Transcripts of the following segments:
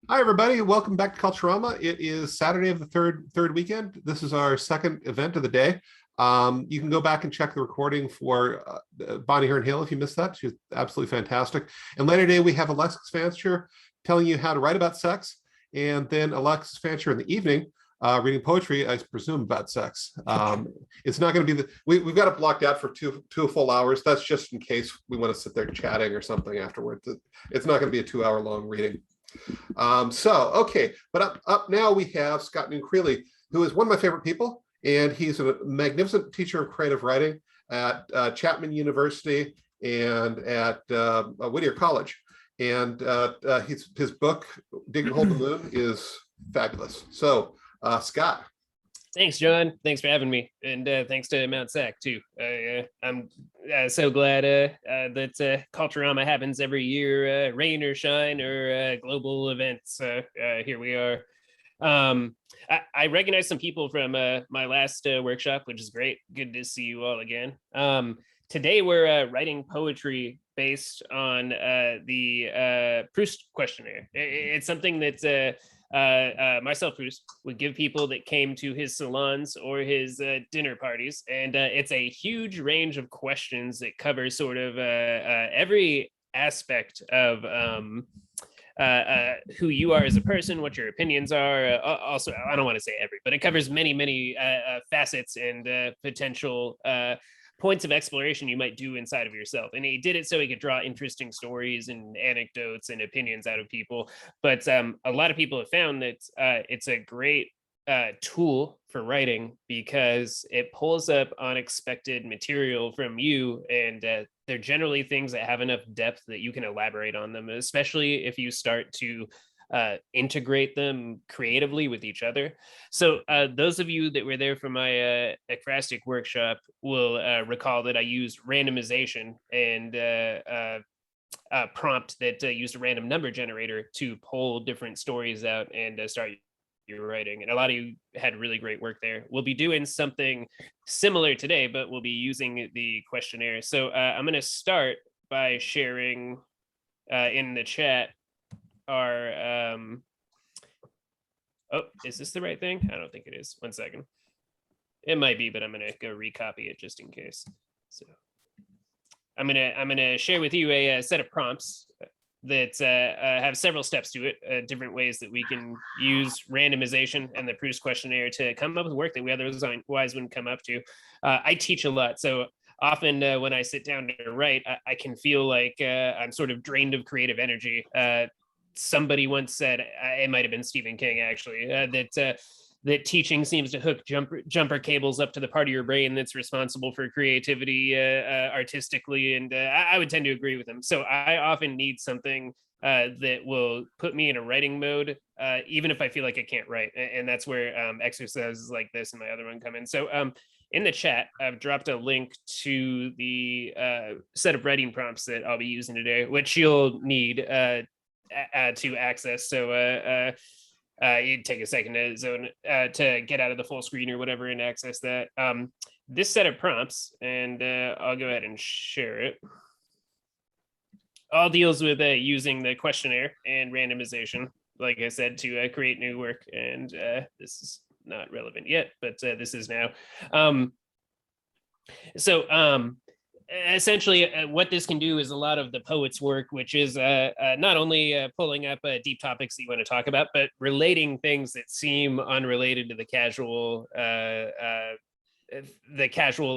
Hi, everybody. Welcome back to Culturama. It is Saturday of the third weekend. This is our second event of the day. You can go back and check the recording for Bonnie Hearn Hill if you missed that. She's absolutely fantastic. And later today, we have Alexis Fancher telling you how to write about sex. And then Alexis Fancher in the evening reading poetry, I presume, about sex. It's not going to be we've got it blocked out for two full hours. That's just in case we want to sit there chatting or something afterwards. It's not going to be a 2 hour long reading. Okay, but up now we have Scott Creley, who is one of my favorite people, and he's a magnificent teacher of creative writing at Chapman University and at Whittier College. And his book, Digging a Hole in the Moon, is fabulous. So, Scott. Thanks, John. Thanks for having me, and thanks to Mount Sac too. I'm so glad that Culturama happens every year, rain or shine or global events. Here we are. I recognize some people from my last workshop, which is great. Good to see you all again. Today we're writing poetry based on the Proust questionnaire. It's something that Marcel Proust would give people that came to his salons or his dinner parties. And it's a huge range of questions that cover sort of every aspect of who you are as a person, what your opinions are. Also, I don't want to say every, but it covers many facets and potential points of exploration you might do inside of yourself. And he did it so he could draw interesting stories and anecdotes and opinions out of people. But a lot of people have found that it's a great tool for writing because it pulls up unexpected material from you, and they're generally things that have enough depth that you can elaborate on them, especially if you start to integrate them creatively with each other. So those of you that were there for my ekphrastic workshop will recall that I used randomization and a prompt that used a random number generator to pull different stories out and start your writing. And a lot of you had really great work there. We'll be doing something similar today, but we'll be using the questionnaire. So I'm going to start by sharing in the chat our oh, is this the right thing? I don't think it is. 1 second. It might be, but I'm gonna go recopy it just in case. So I'm gonna share with you a set of prompts that have several steps to it, different ways that we can use randomization and the Proust questionnaire to come up with work that we otherwise wouldn't come up to. I teach a lot, so often when I sit down to write, I can feel like I'm sort of drained of creative energy. Somebody once said, it might have been Stephen King actually, that teaching seems to hook jumper cables up to the part of your brain that's responsible for creativity artistically, and I would tend to agree with him. So I often need something that will put me in a writing mode, even if I feel like I can't write, and that's where exercises like this and my other one come in. So in the chat, I've dropped a link to the set of writing prompts that I'll be using today, which you'll need to access. So you'd take a second to zone to get out of the full screen or whatever and access that. This set of prompts, and I'll go ahead and share it, all deals with using the questionnaire and randomization, like I said, to create new work. And this is not relevant yet, but this is now. Essentially what this can do is a lot of the poet's work, which is not only pulling up deep topics that you want to talk about, but relating things that seem unrelated to the casual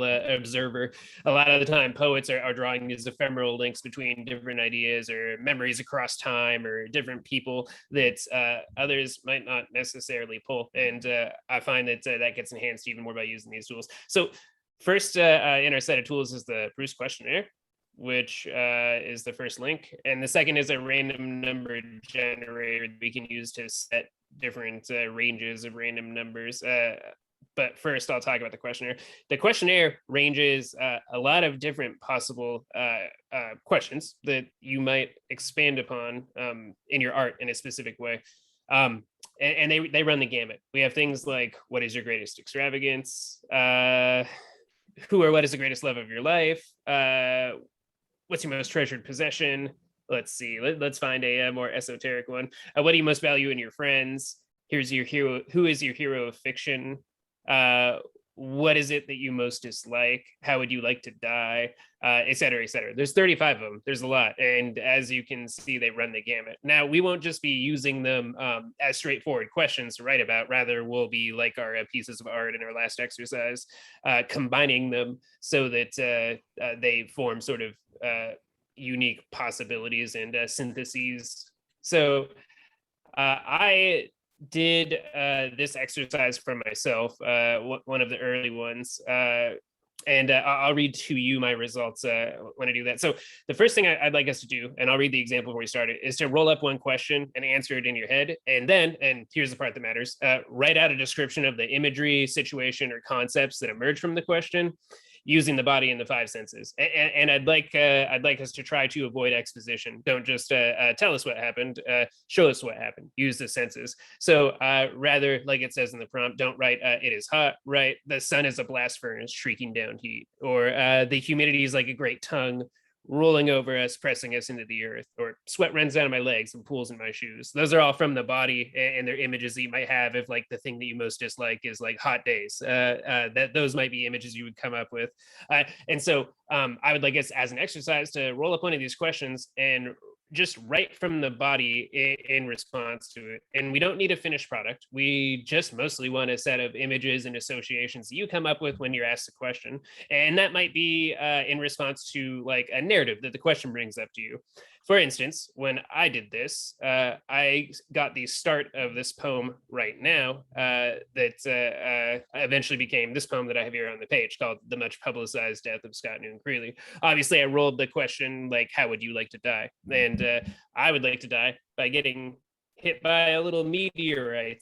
observer. A lot of the time poets are drawing these ephemeral links between different ideas or memories across time or different people that others might not necessarily pull. And I find that that gets enhanced even more by using these tools. So first in our set of tools is the Proust questionnaire, which is the first link. And the second is a random number generator that we can use to set different ranges of random numbers. But first, I'll talk about the questionnaire. The questionnaire ranges a lot of different possible questions that you might expand upon in your art in a specific way. And they run the gamut. We have things like, what is your greatest extravagance? Who or what is the greatest love of your life? What's your most treasured possession? let's see. Let's find a more esoteric one. What do you most value in your friends? Here's your hero. Who is your hero of fiction? What is it that you most dislike? How would you like to die? Et cetera, et cetera. There's 35 of them. There's a lot. And as you can see, they run the gamut. Now, we won't just be using them as straightforward questions to write about. Rather, we'll be like our pieces of art in our last exercise, combining them so that they form sort of unique possibilities and syntheses. So I did this exercise for myself, one of the early ones, and I'll read to you my results when I do that. So the first thing I'd like us to do, and I'll read the example before we start it, is to roll up one question and answer it in your head. And then, and here's the part that matters, write out a description of the imagery, situation, or concepts that emerge from the question, using the body and the five senses. And I'd like us to try to avoid exposition. Don't just tell us what happened, show us what happened, use the senses. So rather, like it says in the prompt, don't write it is hot, write the sun is a blast furnace shrieking down heat, or the humidity is like a great tongue rolling over us, pressing us into the earth, or sweat runs down my legs and pools in my shoes. Those are all from the body, and they're images that you might have if like the thing that you most dislike is like hot days. That those might be images you would come up with. And so I would like us as an exercise to roll up one of these questions and just write from the body in response to it. And we don't need a finished product. We just mostly want a set of images and associations that you come up with when you're asked a question. And that might be in response to like a narrative that the question brings up to you. For instance, when I did this, I got the start of this poem right now that eventually became this poem that I have here on the page, called The Much Publicized Death of Scott Newton Creley. Obviously, I rolled the question like, how would you like to die? And I would like to die by getting hit by a little meteorite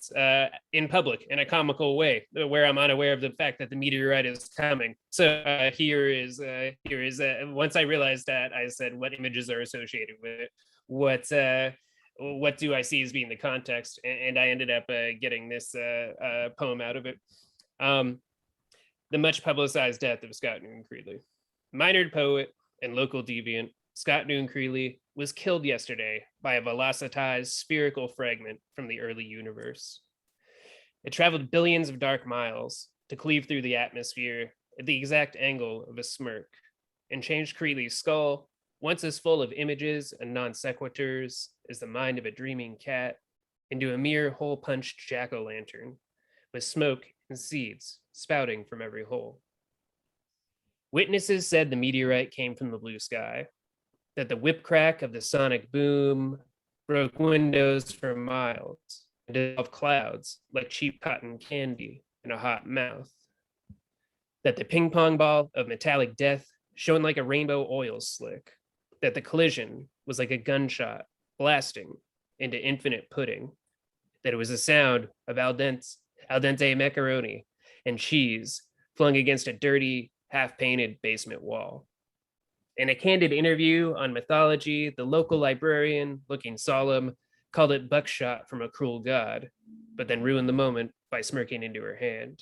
in public in a comical way, where I'm unaware of the fact that the meteorite is coming. So here is once I realized that, I said, what images are associated with it? What do I see as being the context? And I ended up getting this poem out of it. The Much Publicized Death of Scott Newton Creley. Minored poet and local deviant, Scott Newton Creley was killed yesterday by a velocitized spherical fragment from the early universe. It traveled billions of dark miles to cleave through the atmosphere at the exact angle of a smirk and changed Creley's skull, once as full of images and non sequiturs as the mind of a dreaming cat, into a mere hole-punched jack-o'-lantern with smoke and seeds spouting from every hole. Witnesses said the meteorite came from the blue sky, that the whip crack of the sonic boom broke windows for miles and dissolved clouds like cheap cotton candy in a hot mouth, that the ping pong ball of metallic death shone like a rainbow oil slick, that the collision was like a gunshot blasting into infinite pudding, that it was the sound of al dente macaroni and cheese flung against a dirty, half-painted basement wall. In a candid interview on mythology, the local librarian, looking solemn, called it buckshot from a cruel god, but then ruined the moment by smirking into her hand.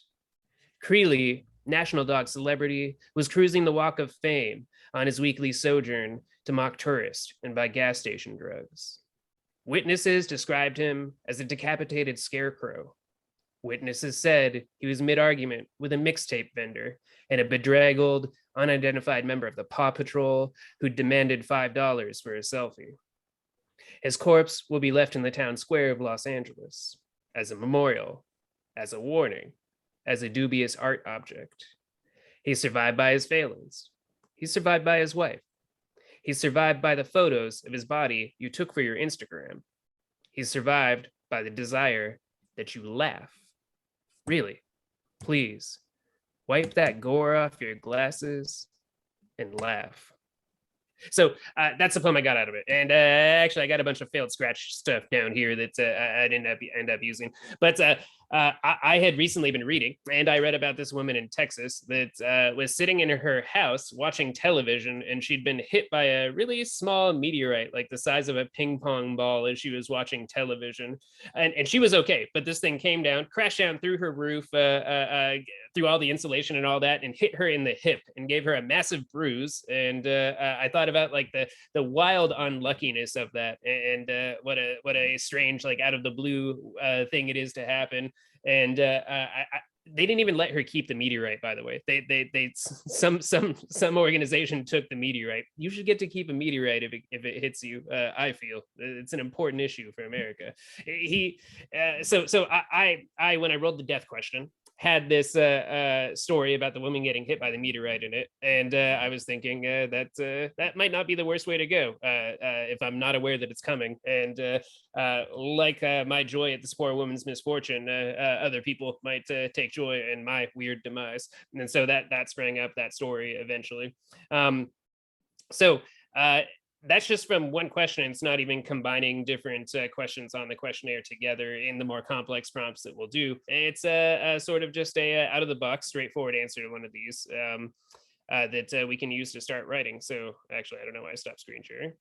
Creley, national dog celebrity, was cruising the Walk of Fame on his weekly sojourn to mock tourists and buy gas station drugs. Witnesses described him as a decapitated scarecrow. Witnesses said he was mid-argument with a mixtape vendor and a bedraggled, unidentified member of the Paw Patrol who demanded $5 for a selfie. His corpse will be left in the town square of Los Angeles as a memorial, as a warning, as a dubious art object. He's survived by his failings. He's survived by his wife. He's survived by the photos of his body you took for your Instagram. He's survived by the desire that you laugh. Really, please, wipe that gore off your glasses and laugh. So that's the poem I got out of it. And actually, I got a bunch of failed scratch stuff down here that I didn't end up using. But I had recently been reading, and I read about this woman in Texas that was sitting in her house watching television, and she'd been hit by a really small meteorite, like the size of a ping pong ball, as she was watching television. And she was okay, but this thing came down, crashed down through her roof, through all the insulation and all that, and hit her in the hip and gave her a massive bruise. And I thought about like the wild unluckiness of that, and what a strange, like, out of the blue thing it is to happen. And they didn't even let her keep the meteorite, by the way. Some organization took the meteorite. You should get to keep a meteorite if it hits you. I feel it's an important issue for America. I when I rolled the death question, had this story about the woman getting hit by the meteorite in it, and I was thinking that might not be the worst way to go if I'm not aware that it's coming. And like my joy at this poor woman's misfortune, other people might take joy in my weird demise. And so that sprang up that story eventually. So that's just from one question. It's not even combining different questions on the questionnaire together in the more complex prompts that we'll do. It's a sort of just a out of the box, straightforward answer to one of these that we can use to start writing. So actually, I don't know why I stopped screen sharing.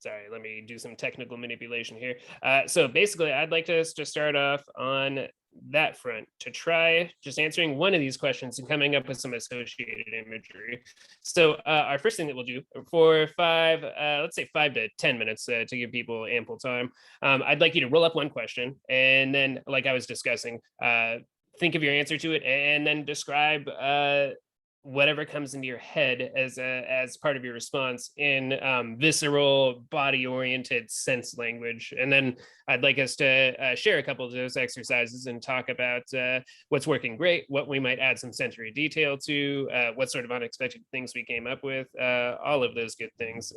Sorry, let me do some technical manipulation here. So basically, I'd like us to start off on that front to try just answering one of these questions and coming up with some associated imagery. So our first thing that we'll do for let's say 5 to 10 minutes to give people ample time, I'd like you to roll up one question, and then, like I was discussing, think of your answer to it, and then describe whatever comes into your head as part of your response in visceral, body-oriented sense language. And then I'd like us to share a couple of those exercises and talk about what's working great, what we might add some sensory detail to, what sort of unexpected things we came up with, all of those good things.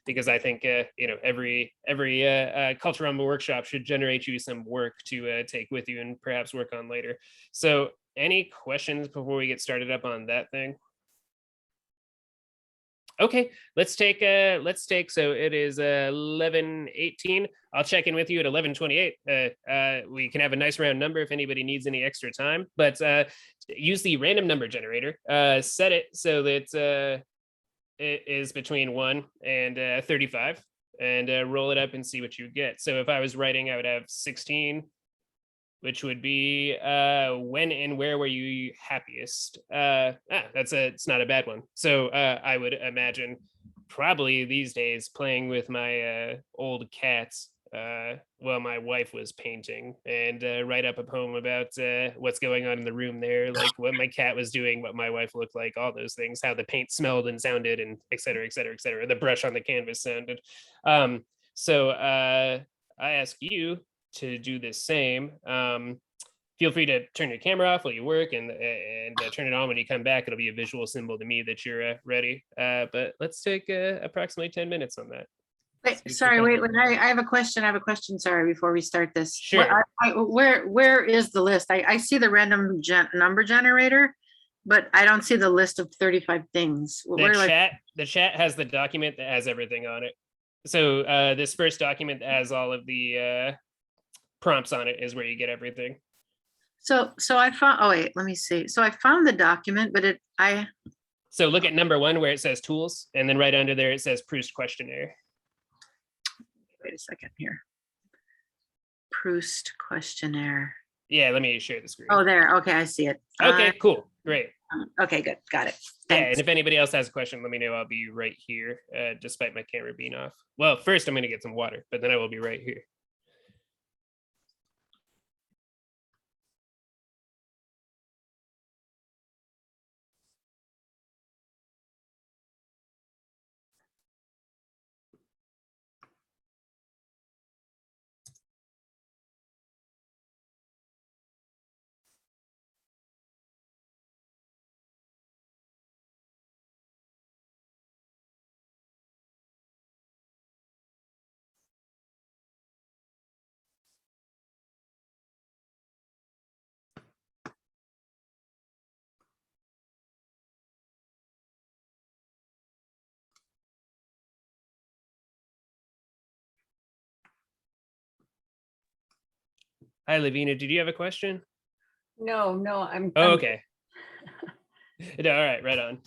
Because I think every Culturama workshop should generate you some work to take with you and perhaps work on later. So any questions before we get started up on that thing? Okay, let's take so it is 11:18. I'll check in with you at 11:28. We can have a nice round number if anybody needs any extra time, but use the random number generator. Set it so that it is between 1 and 35, and roll it up and see what you get. So if I was writing, I would have 16, which would be when and where were you happiest? It's not a bad one. So I would imagine probably these days playing with my old cats while my wife was painting, and write up a poem about what's going on in the room there, like what my cat was doing, what my wife looked like, all those things, how the paint smelled and sounded, and et cetera, et cetera, et cetera. The brush on the canvas sounded. So I ask you to do the same. Feel free to turn your camera off while you work, and turn it on when you come back. It'll be a visual symbol to me that you're ready. But let's take approximately 10 minutes on that. Wait, sorry, wait, I have a question, sorry, before we start this. Sure. Where is the list? I see the random number generator, but I don't see the list of 35 things. The chat has the document that has everything on it. So this first document that has all of the prompts on it is where you get everything. So I found, oh wait, let me see. So I found the document, but So look at number 1 where it says tools, and then right under there it says Proust questionnaire. Wait a second here. Proust questionnaire. Yeah, let me share the screen. Oh, there. Okay, I see it. Okay, cool, great. Okay, good, got it. Yeah, and if anybody else has a question, let me know. I'll be right here, despite my camera being off. Well, first I'm going to get some water, but then I will be right here. Hi, Lavina. Did you have a question? No, I'm. Oh, I'm- okay. No, all right, right on.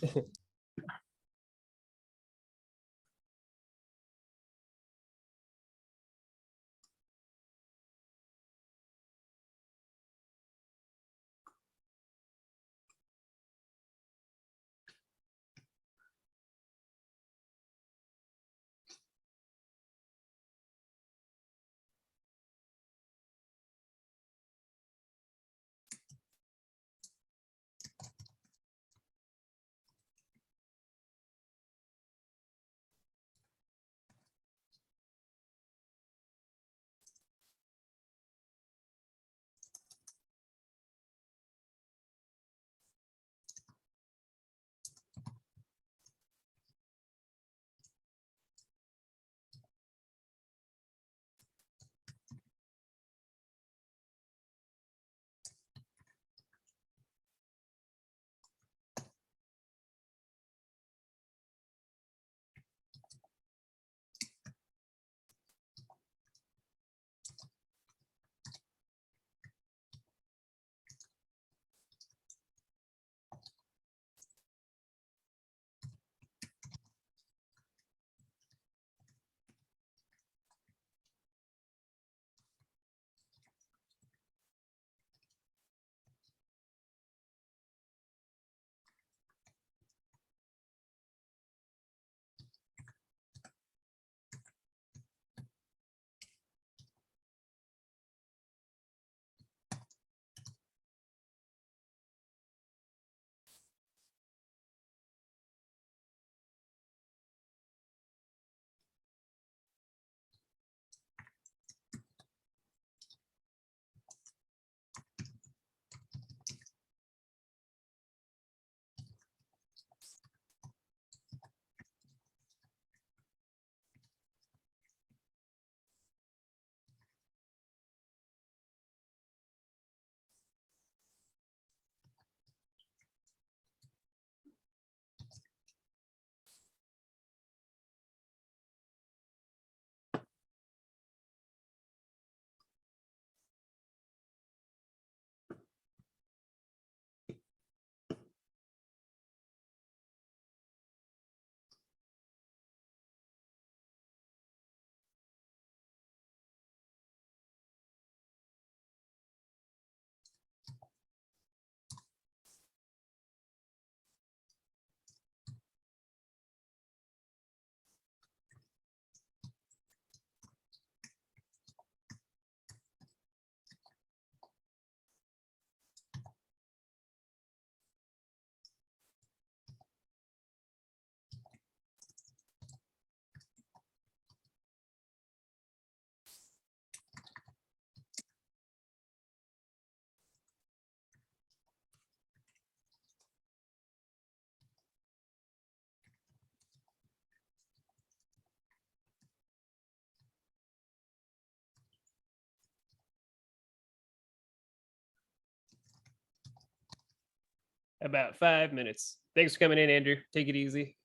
About 5 minutes. Thanks for coming in, Andrew. Take it easy.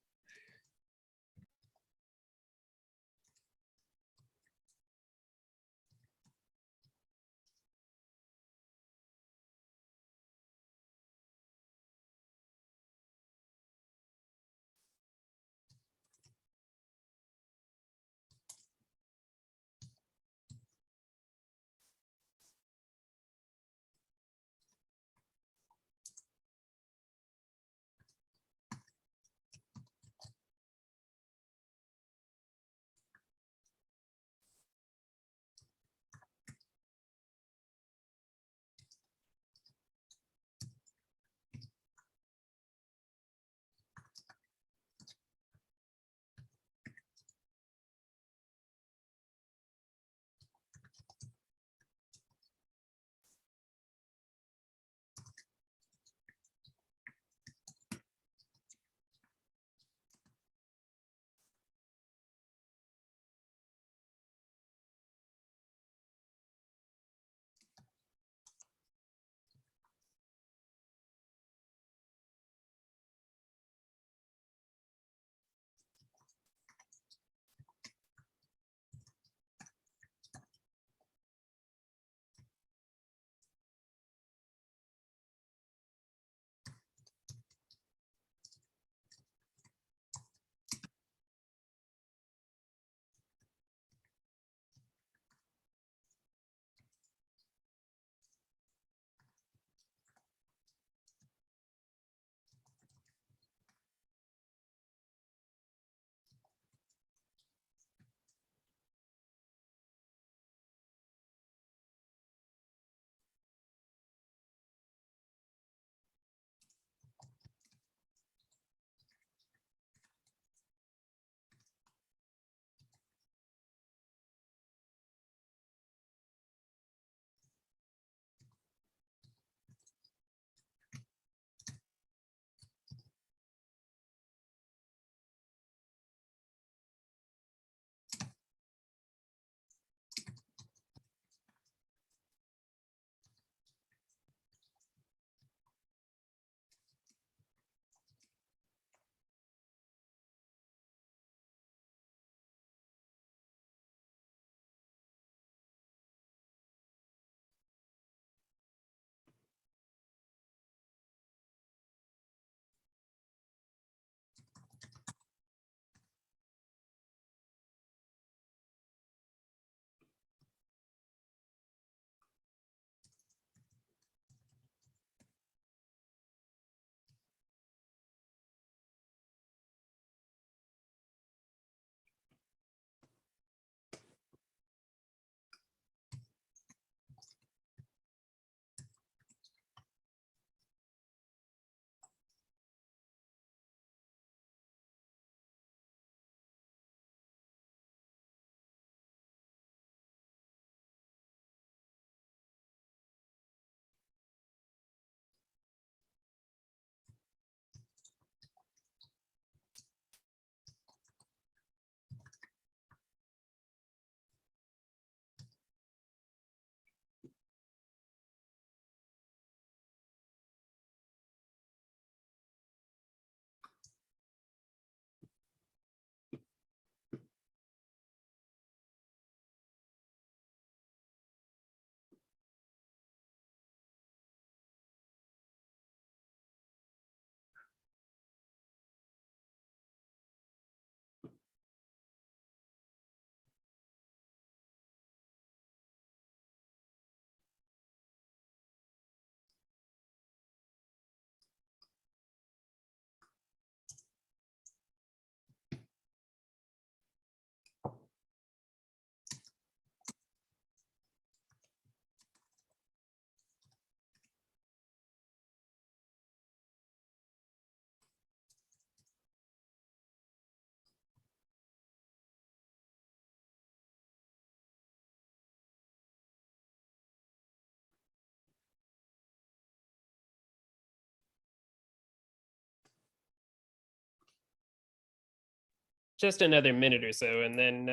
just another minute or so, and then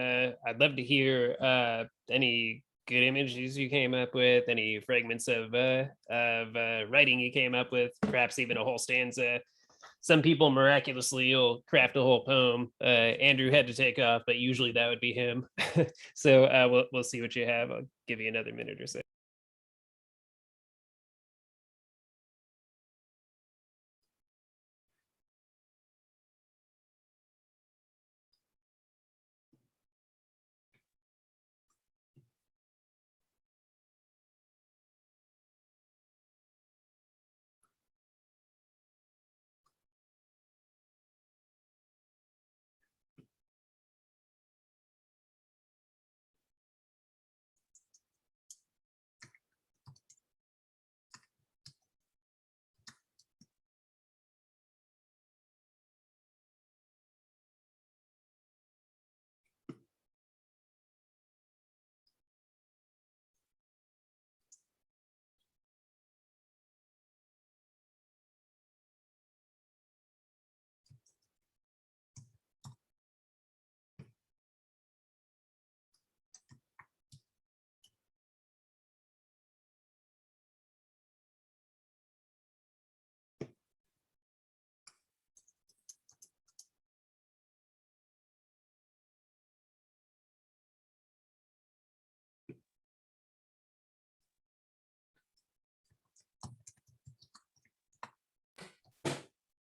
I'd love to hear any good images you came up with, any fragments of writing you came up with, perhaps even a whole stanza. Some people miraculously will craft a whole poem. Andrew had to take off, but usually that would be him. So we'll see what you have. I'll give you another minute or so.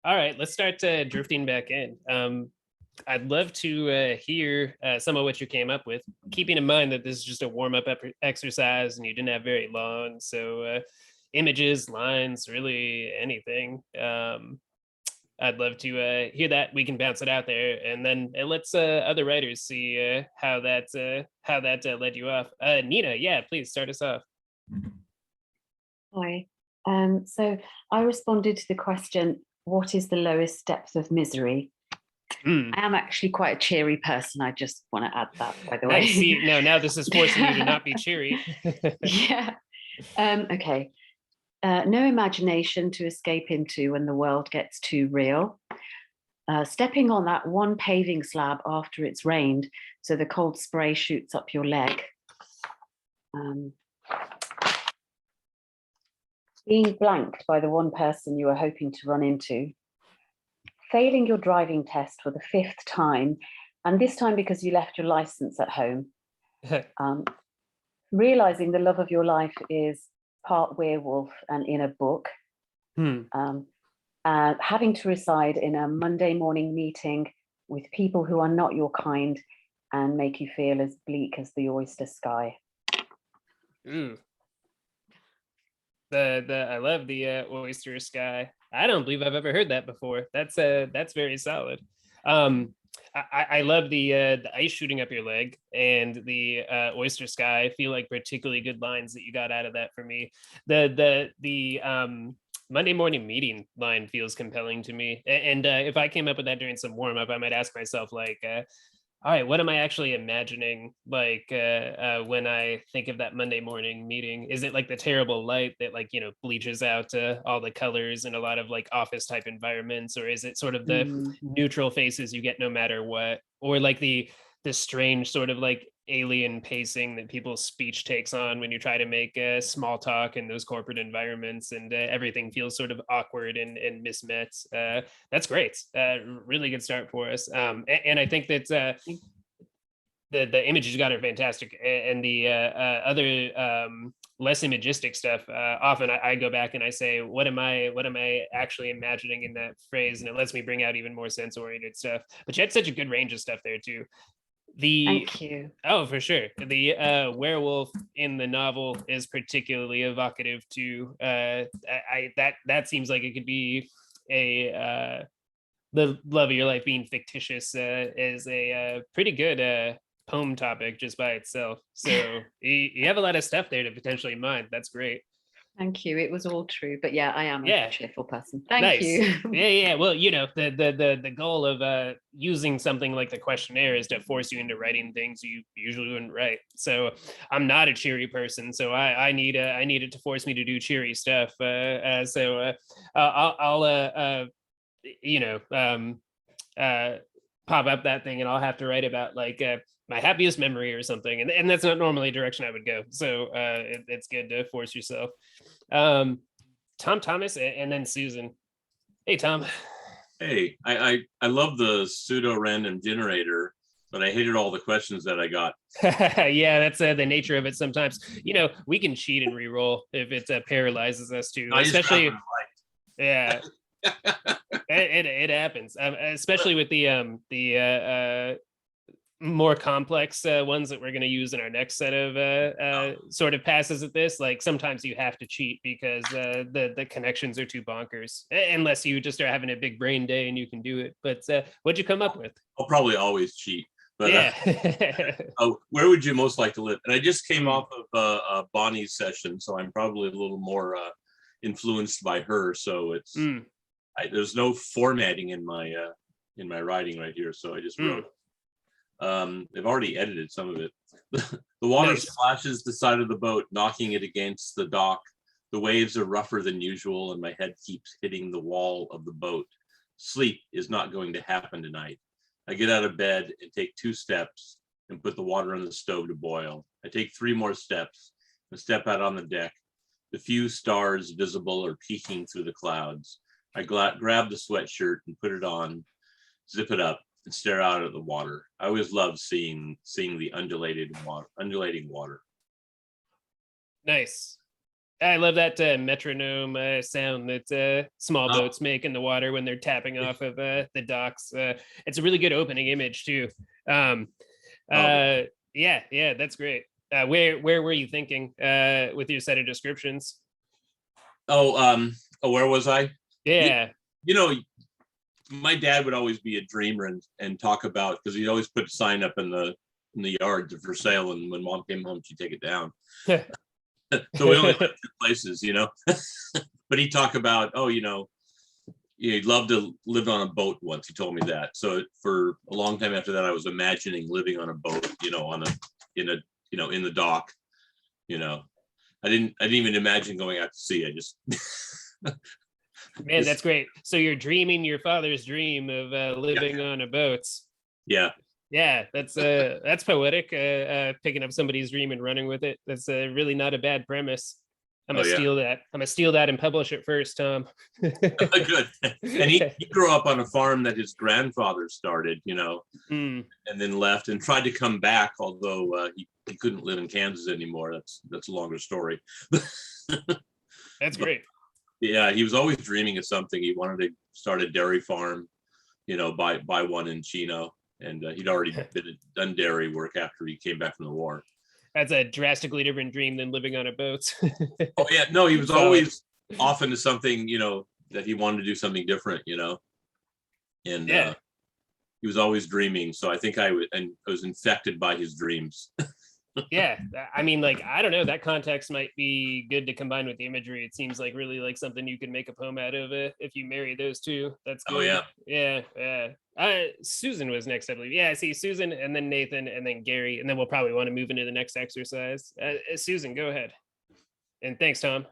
All right, let's start drifting back in. I'd love to hear some of what you came up with, keeping in mind that this is just a warm-up exercise and you didn't have very long. So images, lines, really anything. I'd love to hear that. We can bounce it out there, and then it lets other writers see how that led you off. Nina, yeah, please start us off. Hi. So I responded to the question, what is the lowest depth of misery? I am actually quite a cheery person. I just want to add that, by the way. I see. No, now this is forcing you to not be cheery. Yeah. Okay. No imagination to escape into when the world gets too real. Stepping on that one paving slab after it's rained, so the cold spray shoots up your leg. Being blanked by the one person you were hoping to run into. Failing your driving test for the 5th time, and this time because you left your license at home. Realizing the love of your life is part werewolf and in a book. Having to reside in a Monday morning meeting with people who are not your kind and make you feel as bleak as the oyster sky. Ooh. I love the oyster sky. I don't believe I've ever heard that before. That's very solid. I love the ice shooting up your leg and the oyster sky. I feel like particularly good lines that you got out of that for me. The Monday morning meeting line feels compelling to me. And if I came up with that during some warm up, I might ask myself like, all right, what am I actually imagining? Like when I think of that Monday morning meeting, is it like the terrible light that like, bleaches out all the colors in a lot of like office type environments? Or is it sort of the neutral faces you get no matter what? Or like the strange sort of like alien pacing that people's speech takes on when you try to make small talk in those corporate environments, and everything feels sort of awkward and mismet. That's great. Really good start for us. And I think that the images you got are fantastic, and the other less imagistic stuff. Often I go back and I say, what am I actually imagining in that phrase? And it lets me bring out even more sense-oriented stuff. But you had such a good range of stuff there too. Thank you. Oh, for sure. The werewolf in the novel is particularly evocative too. That seems like it could be a the love of your life being fictitious is a pretty good poem topic just by itself. So you have a lot of stuff there to potentially mine. That's great. Thank you. It was all true, but yeah, I am a cheerful person. Thank Nice. you. Yeah. Well, the goal of using something like the questionnaire is to force you into writing things you usually wouldn't write. So I'm not a cheery person, so I need it to force me to do cheery stuff. So I'll pop up that thing and I'll have to write about like my happiest memory or something. And that's not normally a direction I would go. So it's good to force yourself. Tom Thomas and then Susan. Hey, Tom. Hey, I love the pseudo random generator, but I hated all the questions that I got. Yeah, that's the nature of it sometimes. We can cheat and re-roll if it paralyzes us too, especially. Yeah, it happens, especially with the more complex ones that we're going to use in our next set of sort of passes at this. Like sometimes you have to cheat because the connections are too bonkers, unless you just are having a big brain day and you can do it. But what'd you come up with? I'll probably always cheat. But yeah. Where would you most like to live? And I just came off of Bonnie's session, so I'm probably a little more influenced by her. So it's there's no formatting in my writing right here, so I just wrote. They've already edited some of it. The water splashes the side of the boat, knocking it against the dock. The waves are rougher than usual, and my head keeps hitting the wall of the boat. Sleep is not going to happen tonight. I get out of bed and take 2 steps and put the water on the stove to boil. I take 3 more steps and step out on the deck. The few stars visible are peeking through the clouds. I grab the sweatshirt and put it on, zip it up, and stare out at the water. I always love seeing the undulating water. Nice. I love that metronome sound that small boats make in the water when they're tapping off of the docks. It's a really good opening image too. Yeah, that's great. Where were you thinking with your set of descriptions? Where was I? Yeah. My dad would always be a dreamer and talk about, because he'd always put a sign up in the yard for sale, and when mom came home, she'd take it down. So we only lived 2 places, but he'd talk about, he'd love to live on a boat once. He told me that. So for a long time after that, I was imagining living on a boat, in the dock. I didn't even imagine going out to sea. I just Man, that's great. So you're dreaming your father's dream of living on a boat. Yeah. Yeah, that's poetic. Picking up somebody's dream and running with it. That's really not a bad premise. I'm gonna steal that. I'm gonna steal that and publish it first, Tom. Good. And he grew up on a farm that his grandfather started, and then left and tried to come back, although he couldn't live in Kansas anymore. That's a longer story. That's great. Yeah, he was always dreaming of something. He wanted to start a dairy farm, buy one in Chino. And he'd already done dairy work after he came back from the war. That's a drastically different dream than living on a boat. Oh yeah, no, he was always off into something, that he wanted to do something different, and he was always dreaming. So I think I was infected by his dreams. Yeah, I mean, like, I don't know, that context might be good to combine with the imagery. It seems like really like something you could make a poem out of if you marry those two. That's good. Oh yeah. Yeah. Susan was next, I believe. Yeah, I see Susan and then Nathan and then Gary, and then we'll probably want to move into the next exercise. Susan, go ahead. And thanks, Tom.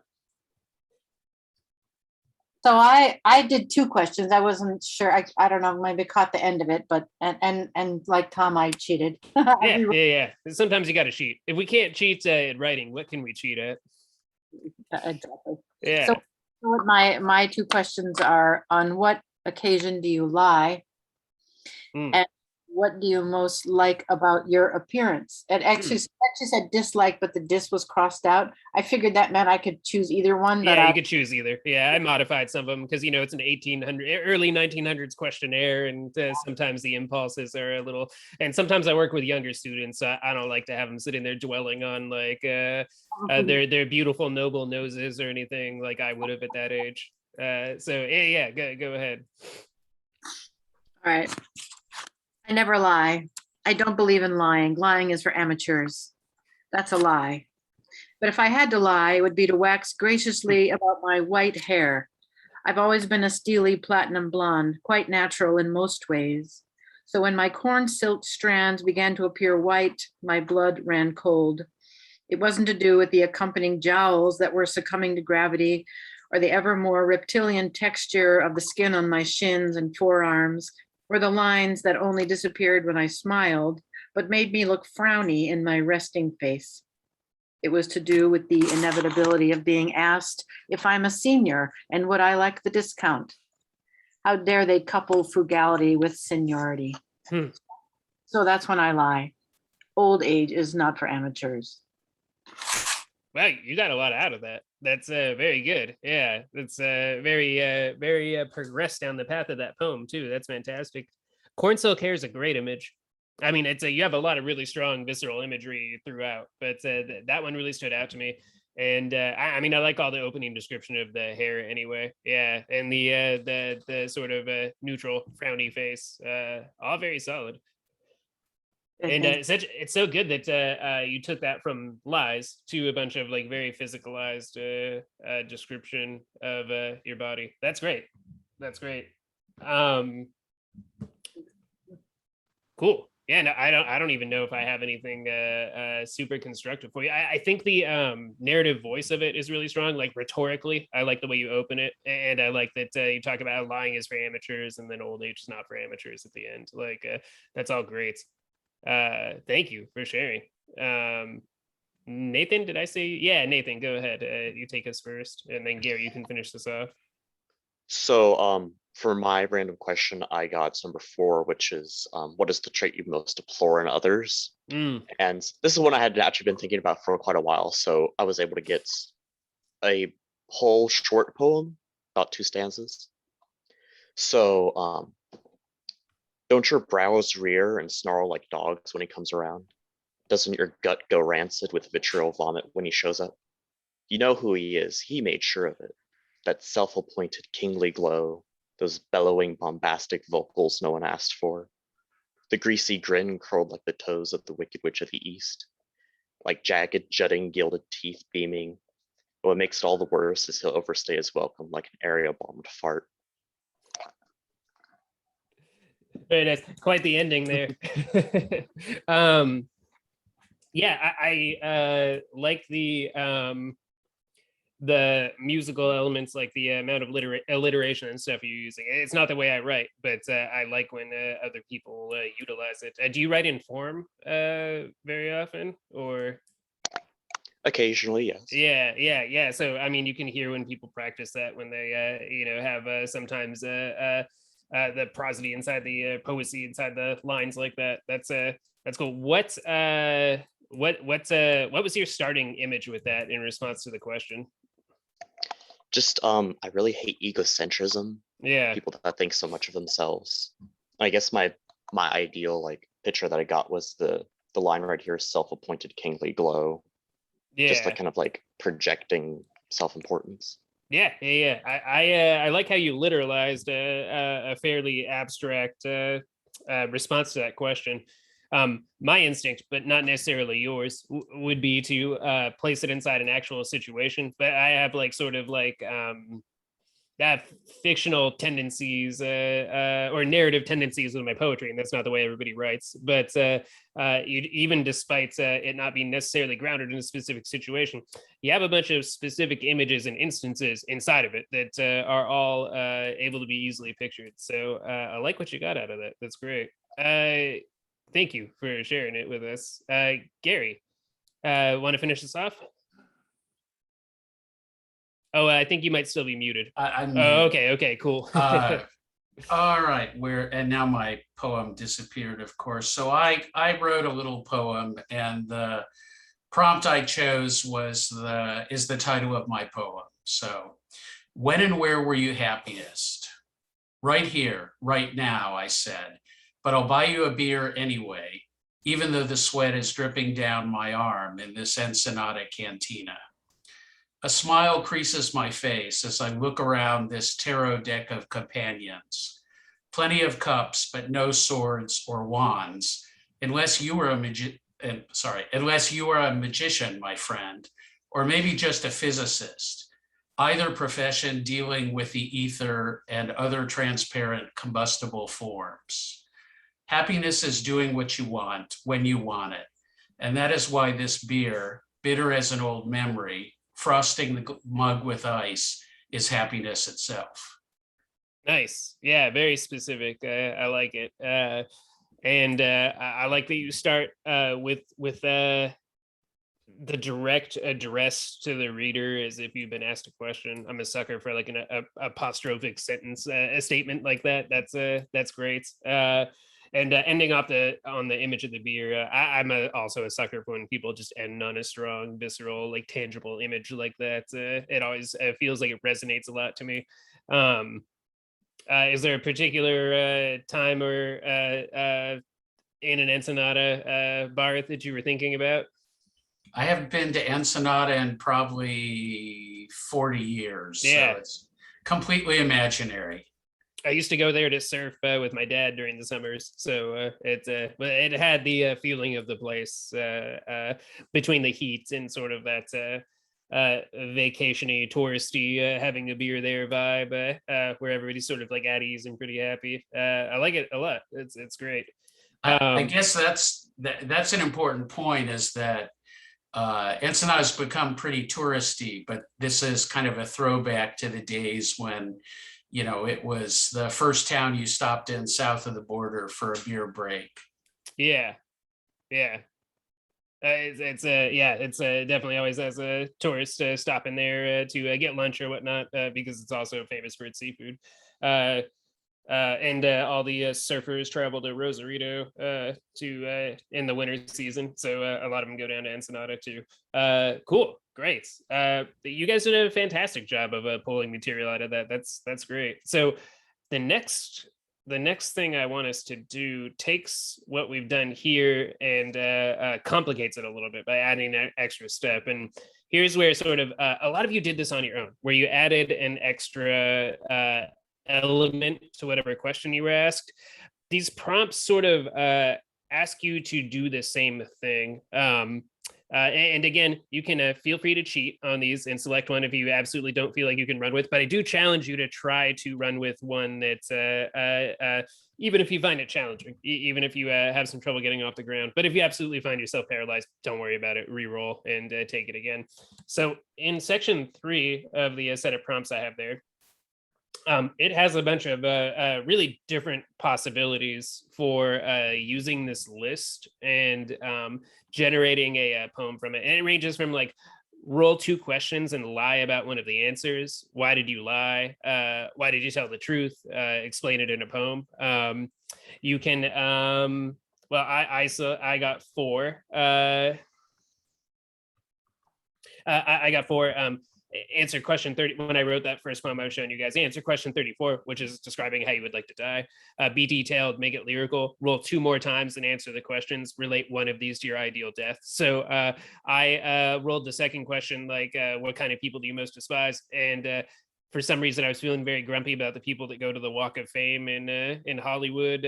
So I did 2 questions. I wasn't sure. I don't know, maybe caught the end of it, but and like Tom, I cheated. Yeah. Sometimes you got to cheat. If we can't cheat at writing, what can we cheat at? Exactly. Yeah. So what my 2 questions are: on what occasion do you lie? And what do you most like about your appearance? It actually said dislike, but the dis was crossed out. I figured that meant I could choose either one. But yeah, you could choose either. Yeah, I modified some of them because it's an early 1900s questionnaire, and sometimes the impulses are a little. And sometimes I work with younger students, so I don't like to have them sitting there dwelling on like their beautiful noble noses or anything like I would have at that age. So yeah, go ahead. All right. I never lie. I don't believe in lying. Lying is for amateurs. That's a lie. But if I had to lie, it would be to wax graciously about my white hair. I've always been a steely platinum blonde, quite natural in most ways. So when my corn silk strands began to appear white, my blood ran cold. It wasn't to do with the accompanying jowls that were succumbing to gravity, or the ever more reptilian texture of the skin on my shins and forearms. were the lines that only disappeared when I smiled, but made me look frowny in my resting face. It was to do with the inevitability of being asked if I'm a senior and would I like the discount. How dare they couple frugality with seniority? So that's when I lie. Old age is not for amateurs. Wow, you got a lot out of that. That's very good. Yeah, that's very progressed down the path of that poem too. That's fantastic. Corn silk hair is a great image. I mean, it's you have a lot of really strong visceral imagery throughout, but that one really stood out to me. And I mean, I like all the opening description of the hair anyway. Yeah, and the sort of neutral frowny face, all very solid. And it's so good that you took that from lies to a bunch of like very physicalized description of your body. That's great. That's great. Cool. Yeah, no, I don't even know if I have anything super constructive for you. I think the narrative voice of it is really strong, like rhetorically. I like the way you open it, and I like that you talk about how lying is for amateurs and then old age is not for amateurs at the end. Like that's all great. Thank you for sharing. Nathan, did I say? Yeah, Nathan, go ahead. You take us first, and then Gary, you can finish this off. So for my random question, I got number 4, which is what is the trait you most deplore in others? And this is one I had actually been thinking about for quite a while. So I was able to get a whole short poem, about 2 stanzas. So don't your brows rear and snarl like dogs when he comes around? Doesn't your gut go rancid with vitriol vomit when he shows up? You know who he is. He made sure of it. That self-appointed kingly glow, those bellowing bombastic vocals no one asked for, the greasy grin curled like the toes of the Wicked Witch of the East, like jagged, jutting, gilded teeth beaming. But what makes it all the worse is he'll overstay his welcome like an area bombed fart. Very nice. Quite the ending there. Yeah, I like the musical elements, like the amount of alliteration and stuff you're using. It's not the way I write, but I like when other people utilize it. Do you write in form very often, or? Occasionally, yes. Yeah. So I mean, you can hear when people practice that when they have sometimes the prosody inside the poesy inside the lines like that. That's cool. What was your starting image with that in response to the question? Just I really hate egocentrism. Yeah. People that think so much of themselves. I guess my ideal like picture that I got was the line right here, self-appointed kingly glow. Yeah. Just like kind of like projecting self-importance. Yeah. I like how you literalized a fairly abstract response to that question. My instinct, but not necessarily yours, would be to place it inside an actual situation. But I have like sort of like that fictional tendencies or narrative tendencies with my poetry, and that's not the way everybody writes. But even despite it not being necessarily grounded in a specific situation, you have a bunch of specific images and instances inside of it that are all able to be easily pictured. So I like what you got out of that. That's great. Thank you for sharing it with us. Gary, want to finish this off? Oh, I think you might still be muted. I'm Oh, okay, cool. all right, and now my poem disappeared, of course. So I wrote a little poem, and the prompt I chose is the title of my poem. So, when and where were you happiest? Right here, right now, I said, but I'll buy you a beer anyway, even though the sweat is dripping down my arm in this Ensenada cantina. A smile creases my face as I look around this tarot deck of companions. Plenty of cups, but no swords or wands, unless you are a magician, my friend, or maybe just a physicist. Either profession dealing with the ether and other transparent combustible forms. Happiness is doing what you want when you want it. And that is why this beer, bitter as an old memory, frosting the mug with ice, is happiness itself. Nice. Yeah, very specific. I like it. And I like that you start with the direct address to the reader as if you've been asked a question. I'm a sucker for like an apostrophic sentence, a statement like that. That's great. And ending off on the image of the beer. I'm also a sucker for when people just end on a strong, visceral, like tangible image like that. It always feels like it resonates a lot to me. Is there a particular time or in an Ensenada bar that you were thinking about? I haven't been to Ensenada in probably 40 years. Yeah. So it's completely imaginary. I used to go there to surf with my dad during the summers, so it had the feeling of the place between the heat and sort of that vacationy, touristy, having a beer there vibe, where everybody's sort of like at ease and pretty happy. I like it a lot. It's great. I guess that's an important point, is that Ensenada's become pretty touristy, but this is kind of a throwback to the days when, you know, it was the first town you stopped in south of the border for a beer break. Yeah. It's definitely always as a tourist stopping there to get lunch or whatnot, because it's also famous for its seafood. And all the surfers travel to Rosarito to in the winter season, so a lot of them go down to Ensenada too. Cool, great. You guys did a fantastic job of pulling material out of that. That's great. So the next thing I want us to do takes what we've done here and complicates it a little bit by adding an extra step. And here's where sort of a lot of you did this on your own, where you added an extra element to whatever question you were asked. These prompts sort of ask you to do the same thing. And again, you can feel free to cheat on these and select one if you absolutely don't feel like you can run with, but I do challenge you to try to run with one that's even if you find it challenging, even if you have some trouble getting off the ground. But if you absolutely find yourself paralyzed, don't worry about it, re-roll and take it again. So in section 3 of the set of prompts I have there, it has a bunch of really different possibilities for using this list and generating a poem from it. And it ranges from like roll 2 questions and lie about one of the answers. Why did you lie? Why did you tell the truth? Explain it in a poem. You can, well, I got 4. I got 4. Answer question 30. When I wrote that first poem I was showing you guys, answer question 34, which is describing how you would like to die. Be detailed, make it lyrical, roll 2 more times and answer the questions, relate one of these to your ideal death. So I rolled the second question, like what kind of people do you most despise? And for some reason, I was feeling very grumpy about the people that go to the Walk of Fame in Hollywood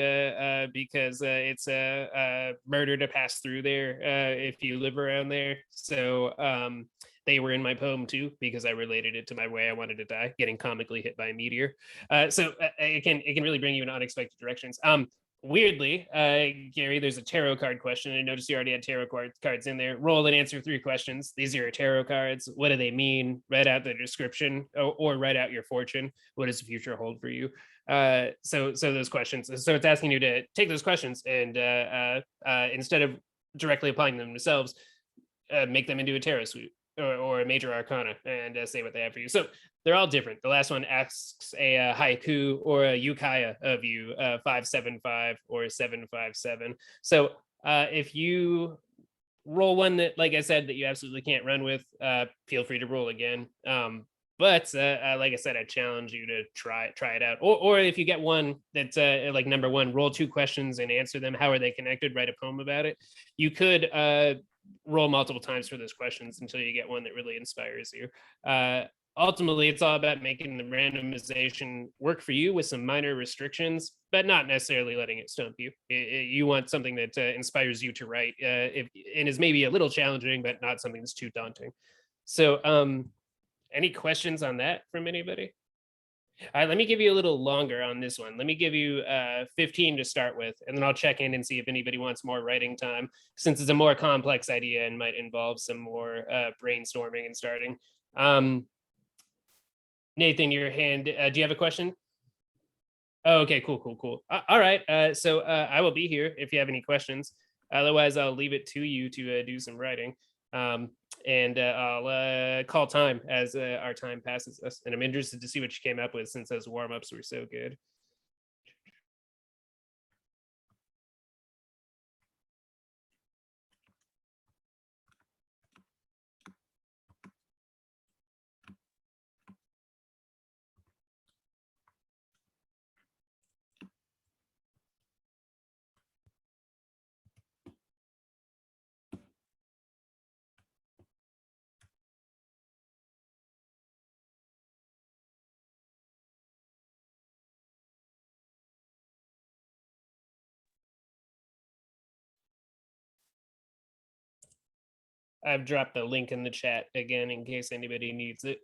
because it's a murder to pass through there if you live around there. So they were in my poem too, because I related it to my way I wanted to die, getting comically hit by a meteor. So it can really bring you in unexpected directions. Weirdly, Gary, there's a tarot card question. I noticed you already had tarot cards in there. Roll and answer 3 questions. These are your tarot cards. What do they mean? Write out the description or write out your fortune. What does the future hold for you? So those questions. So it's asking you to take those questions and instead of directly applying them themselves, make them into a tarot suite or a major arcana and say what they have for you. So they're all different. The last one asks a haiku or a ukaya of you, 575 or 757. So if you roll one that, like I said, that you absolutely can't run with, feel free to roll again. But like I said, I challenge you to try it out. Or if you get one that's like number 1, roll 2 questions and answer them. How are they connected? Write a poem about it. You could roll multiple times for those questions until you get one that really inspires you. Ultimately, it's all about making the randomization work for you with some minor restrictions, but not necessarily letting it stump you. You want something that inspires you to write, and is maybe a little challenging, but not something that's too daunting. So any questions on that from anybody? Let me give you a little longer on this one. Let me give you 15 to start with, and then I'll check in and see if anybody wants more writing time, since it's a more complex idea and might involve some more brainstorming and starting. Nathan, your hand, do you have a question? Oh, okay, cool. All right. So I will be here if you have any questions. Otherwise, I'll leave it to you to do some writing. And I'll call time as our time passes us. And I'm interested to see what you came up with since those warm-ups were so good. I've dropped the link in the chat again in case anybody needs it.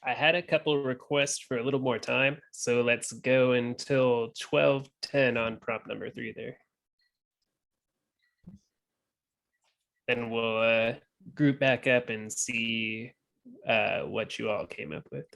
I had a couple requests for a little more time, so let's go until 12:10 on prompt number 3 there. Then we'll group back up and see what you all came up with.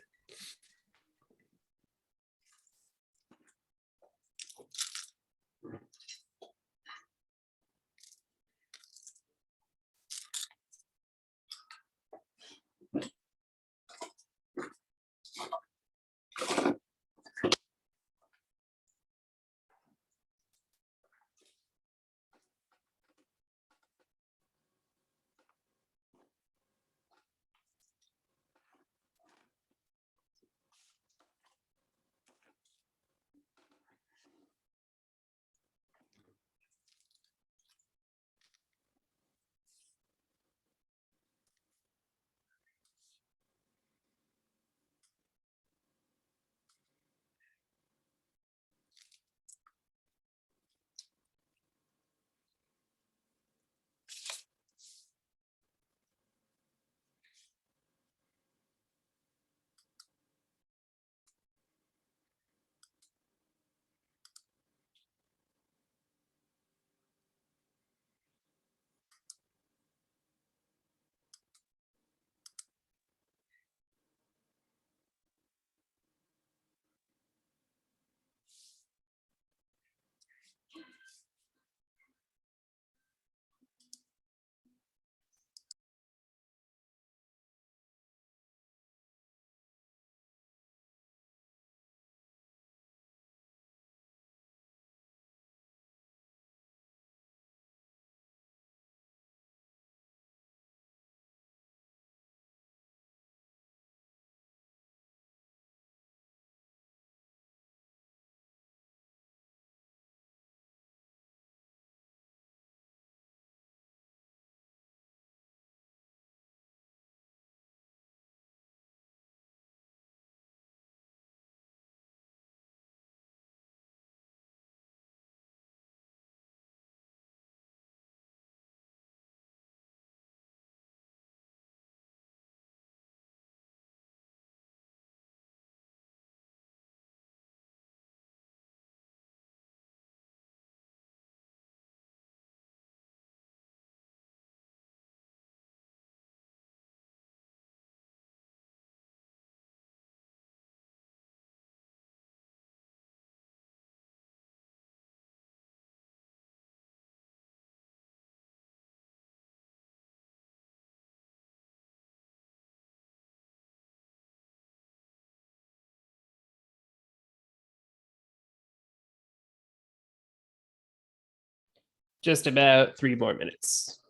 Just about 3 more minutes.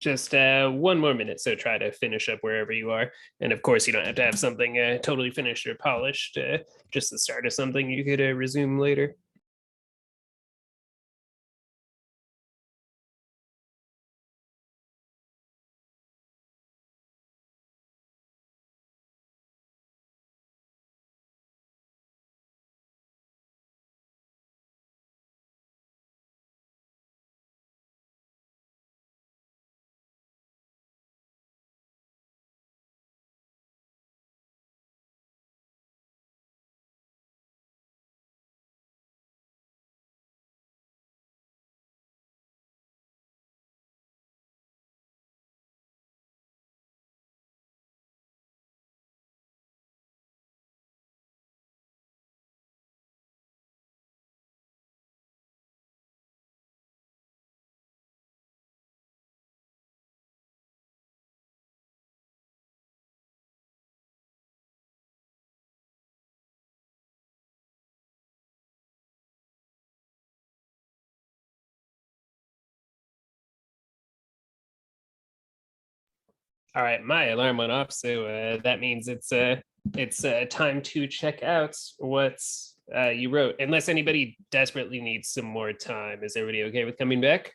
Just 1 more minute, so try to finish up wherever you are. And of course, you don't have to have something totally finished or polished. Just the start of something you could resume later. All right, my alarm went off, so that means it's time to check out what's you wrote. Unless anybody desperately needs some more time, is everybody okay with coming back?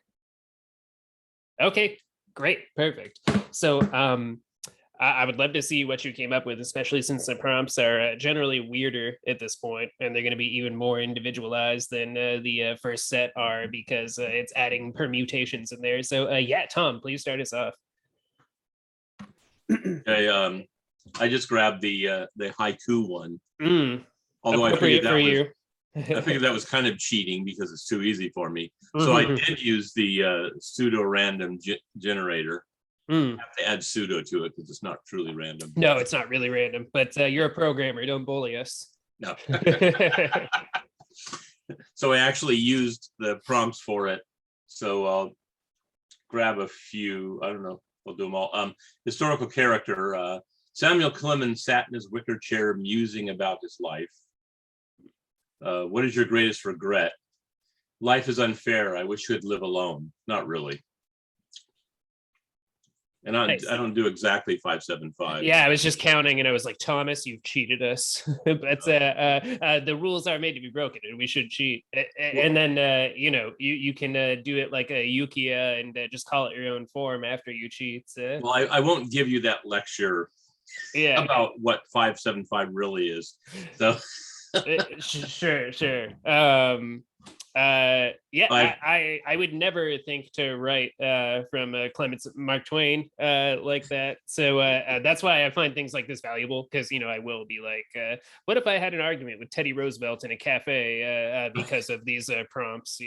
Okay, great, perfect. So I would love to see what you came up with, especially since the prompts are generally weirder at this point, and they're going to be even more individualized than the first set are because it's adding permutations in there. So yeah, Tom, please start us off. Okay, I just grabbed the haiku one. Although Appropriate for you. I figured that was kind of cheating because it's too easy for me. So I did use the pseudo random generator. I have to add pseudo to it because it's not truly random. No, it's not really random, but you're a programmer. Don't bully us. No. So I actually used the prompts for it. So I'll grab a few. I don't know. We'll do them all. Historical character. Samuel Clemens sat in his wicker chair musing about his life. What is your greatest regret? Life is unfair. I wish you could live alone. Not really. And Nice. I don't do exactly 575. Yeah, I was just counting and I was like, Thomas, you've cheated us. But the rules are made to be broken and we should cheat. And then, you can do it like a Yukia and just call it your own form after you cheat. Well, I won't give you that lecture about what 575 really is. So Sure. I would never think to write from Clemens Mark Twain like that. So that's why I find things like this valuable because I will be like, what if I had an argument with Teddy Roosevelt in a cafe because of these prompts?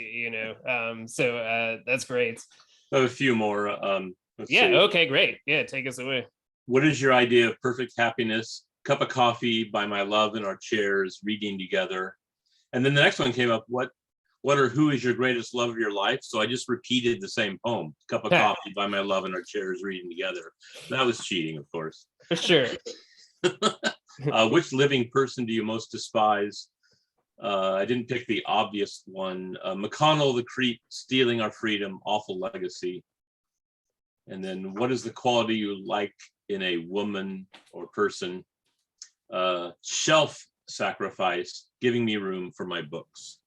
So that's great. I have a few more. Let's see. Okay, great. Yeah, take us away. What is your idea of perfect happiness? Cup of coffee by my love in our chairs, reading together. And then the next one came up. what or who is your greatest love of your life? So I just repeated the same poem, cup of coffee by my love and our chairs reading together. That was cheating, of course. For sure. Which living person do you most despise? I didn't pick the obvious one. McConnell the creep, stealing our freedom, awful legacy. And then what is the quality you like in a woman or person? Shelf sacrifice, giving me room for my books.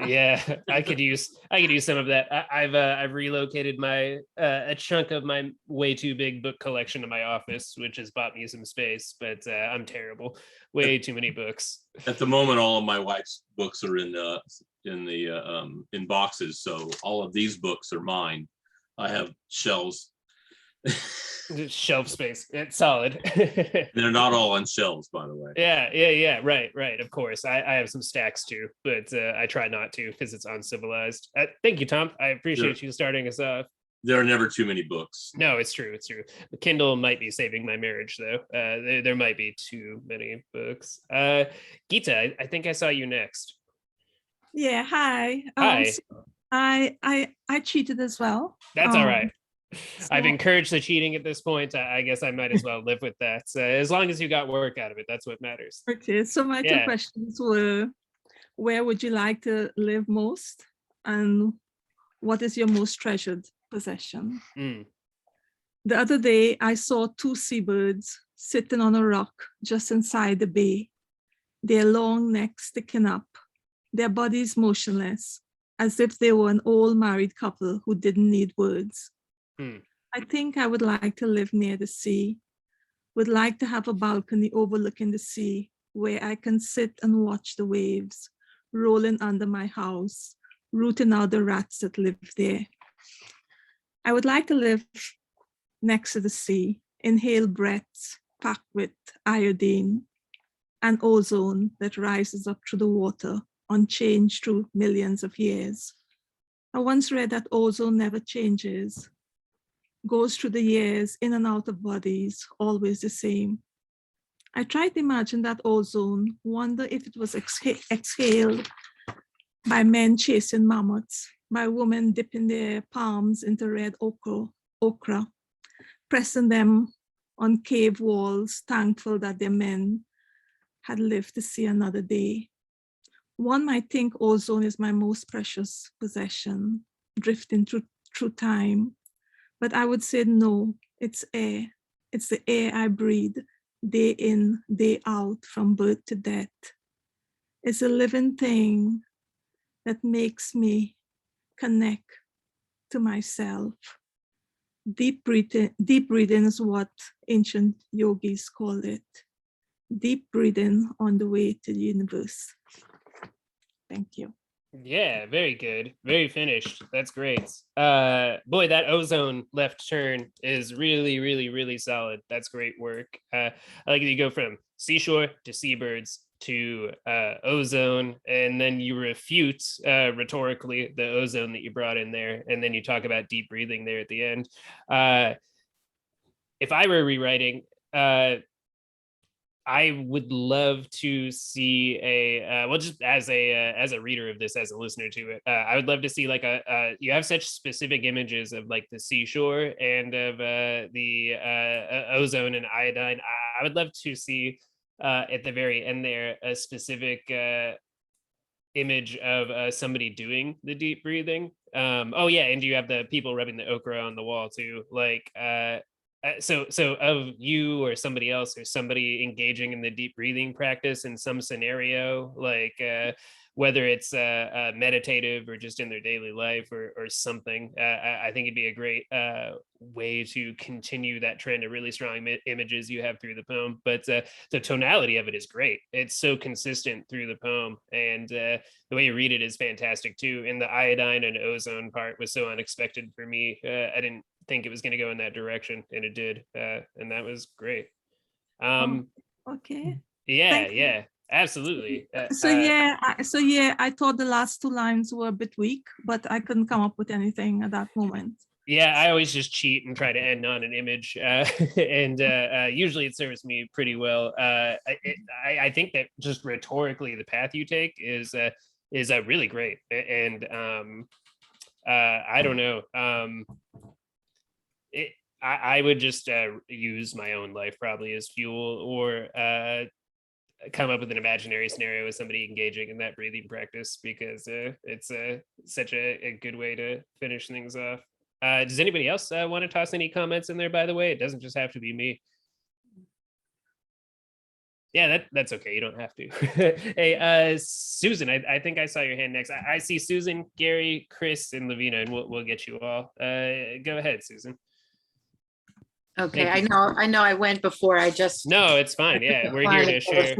Yeah, I could use some of that. I've relocated my a chunk of my way too big book collection to my office, which has bought me some space, but I'm terrible. Way too many books. At the moment, all of my wife's books are in boxes, so all of these books are mine. I have shelves. Shelf space. It's solid. They're not all on shelves, by the way. Yeah. Right. Of course. I have some stacks too, but I try not to because it's uncivilized. Thank you, Tom. I appreciate you starting us off. There are never too many books. No, it's true. The Kindle might be saving my marriage, though. There might be too many books. Geeta, I think I saw you next. Yeah, hi. Hi. So I cheated as well. That's all right. So, I've encouraged the cheating at this point. I guess I might as well live with that. As long as you got work out of it, that's what matters. okay, so my two questions were, where would you like to live most? And what is your most treasured possession? The other day, I saw two seabirds sitting on a rock just inside the bay, their long necks sticking up, their bodies motionless, as if they were an old married couple who didn't need words. I think I would like to live near the sea, would like to have a balcony overlooking the sea where I can sit and watch the waves rolling under my house, rooting out the rats that live there. I would like to live next to the sea, inhale breaths packed with iodine and ozone that rises up through the water, unchanged through millions of years. I once read that ozone never changes, goes through the years, in and out of bodies, always the same. I tried to imagine that ozone, wonder if it was exhaled by men chasing mammoths, by women dipping their palms into red ochre, pressing them on cave walls, thankful that their men had lived to see another day. One might think ozone is my most precious possession, drifting through time. But I would say no, it's air. It's the air I breathe day in, day out, from birth to death. It's a living thing that makes me connect to myself. Deep breathing is what ancient yogis call it. Deep breathing on the way to the universe. Thank you. Yeah, very good. Very finished. That's great. Boy, that ozone left turn is really, really, really solid. That's great work. I like that you go from seashore to seabirds to ozone, and then you refute rhetorically the ozone that you brought in there, and then you talk about deep breathing there at the end. If I were rewriting, I would love to see just as a reader of this, as a listener to it, I would love to see like you have such specific images of like the seashore and of the ozone and iodine. I would love to see at the very end there a specific image of somebody doing the deep breathing. Oh yeah, and you have the people rubbing the okra on the wall too, like so of you or somebody else or somebody engaging in the deep breathing practice in some scenario, like whether it's meditative or just in their daily life or something. I think it'd be a great way to continue that trend of really strong images you have through the poem. But the tonality of it is great. It's so consistent through the poem, and the way you read it is fantastic too. And the iodine and ozone part was so unexpected for me. I didn't think it was going to go in that direction, and it did, and that was great. Okay. Yeah, absolutely. So I thought the last two lines were a bit weak, but I couldn't come up with anything at that moment. Yeah, I always just cheat and try to end on an image, and usually it serves me pretty well. I think that just rhetorically, the path you take is is really great. And I don't know. I would just use my own life probably as fuel, or come up with an imaginary scenario with somebody engaging in that breathing practice, because it's such a good way to finish things off. Does anybody else want to toss any comments in there, by the way? It doesn't just have to be me. Yeah, that's okay. You don't have to. Hey, Susan, I think I saw your hand next. I see Susan, Gary, Chris, and Lavina, and we'll get you all. Go ahead, Susan. Okay, Thank I know I went before, I just. No, it's fine. Yeah, we're here to share.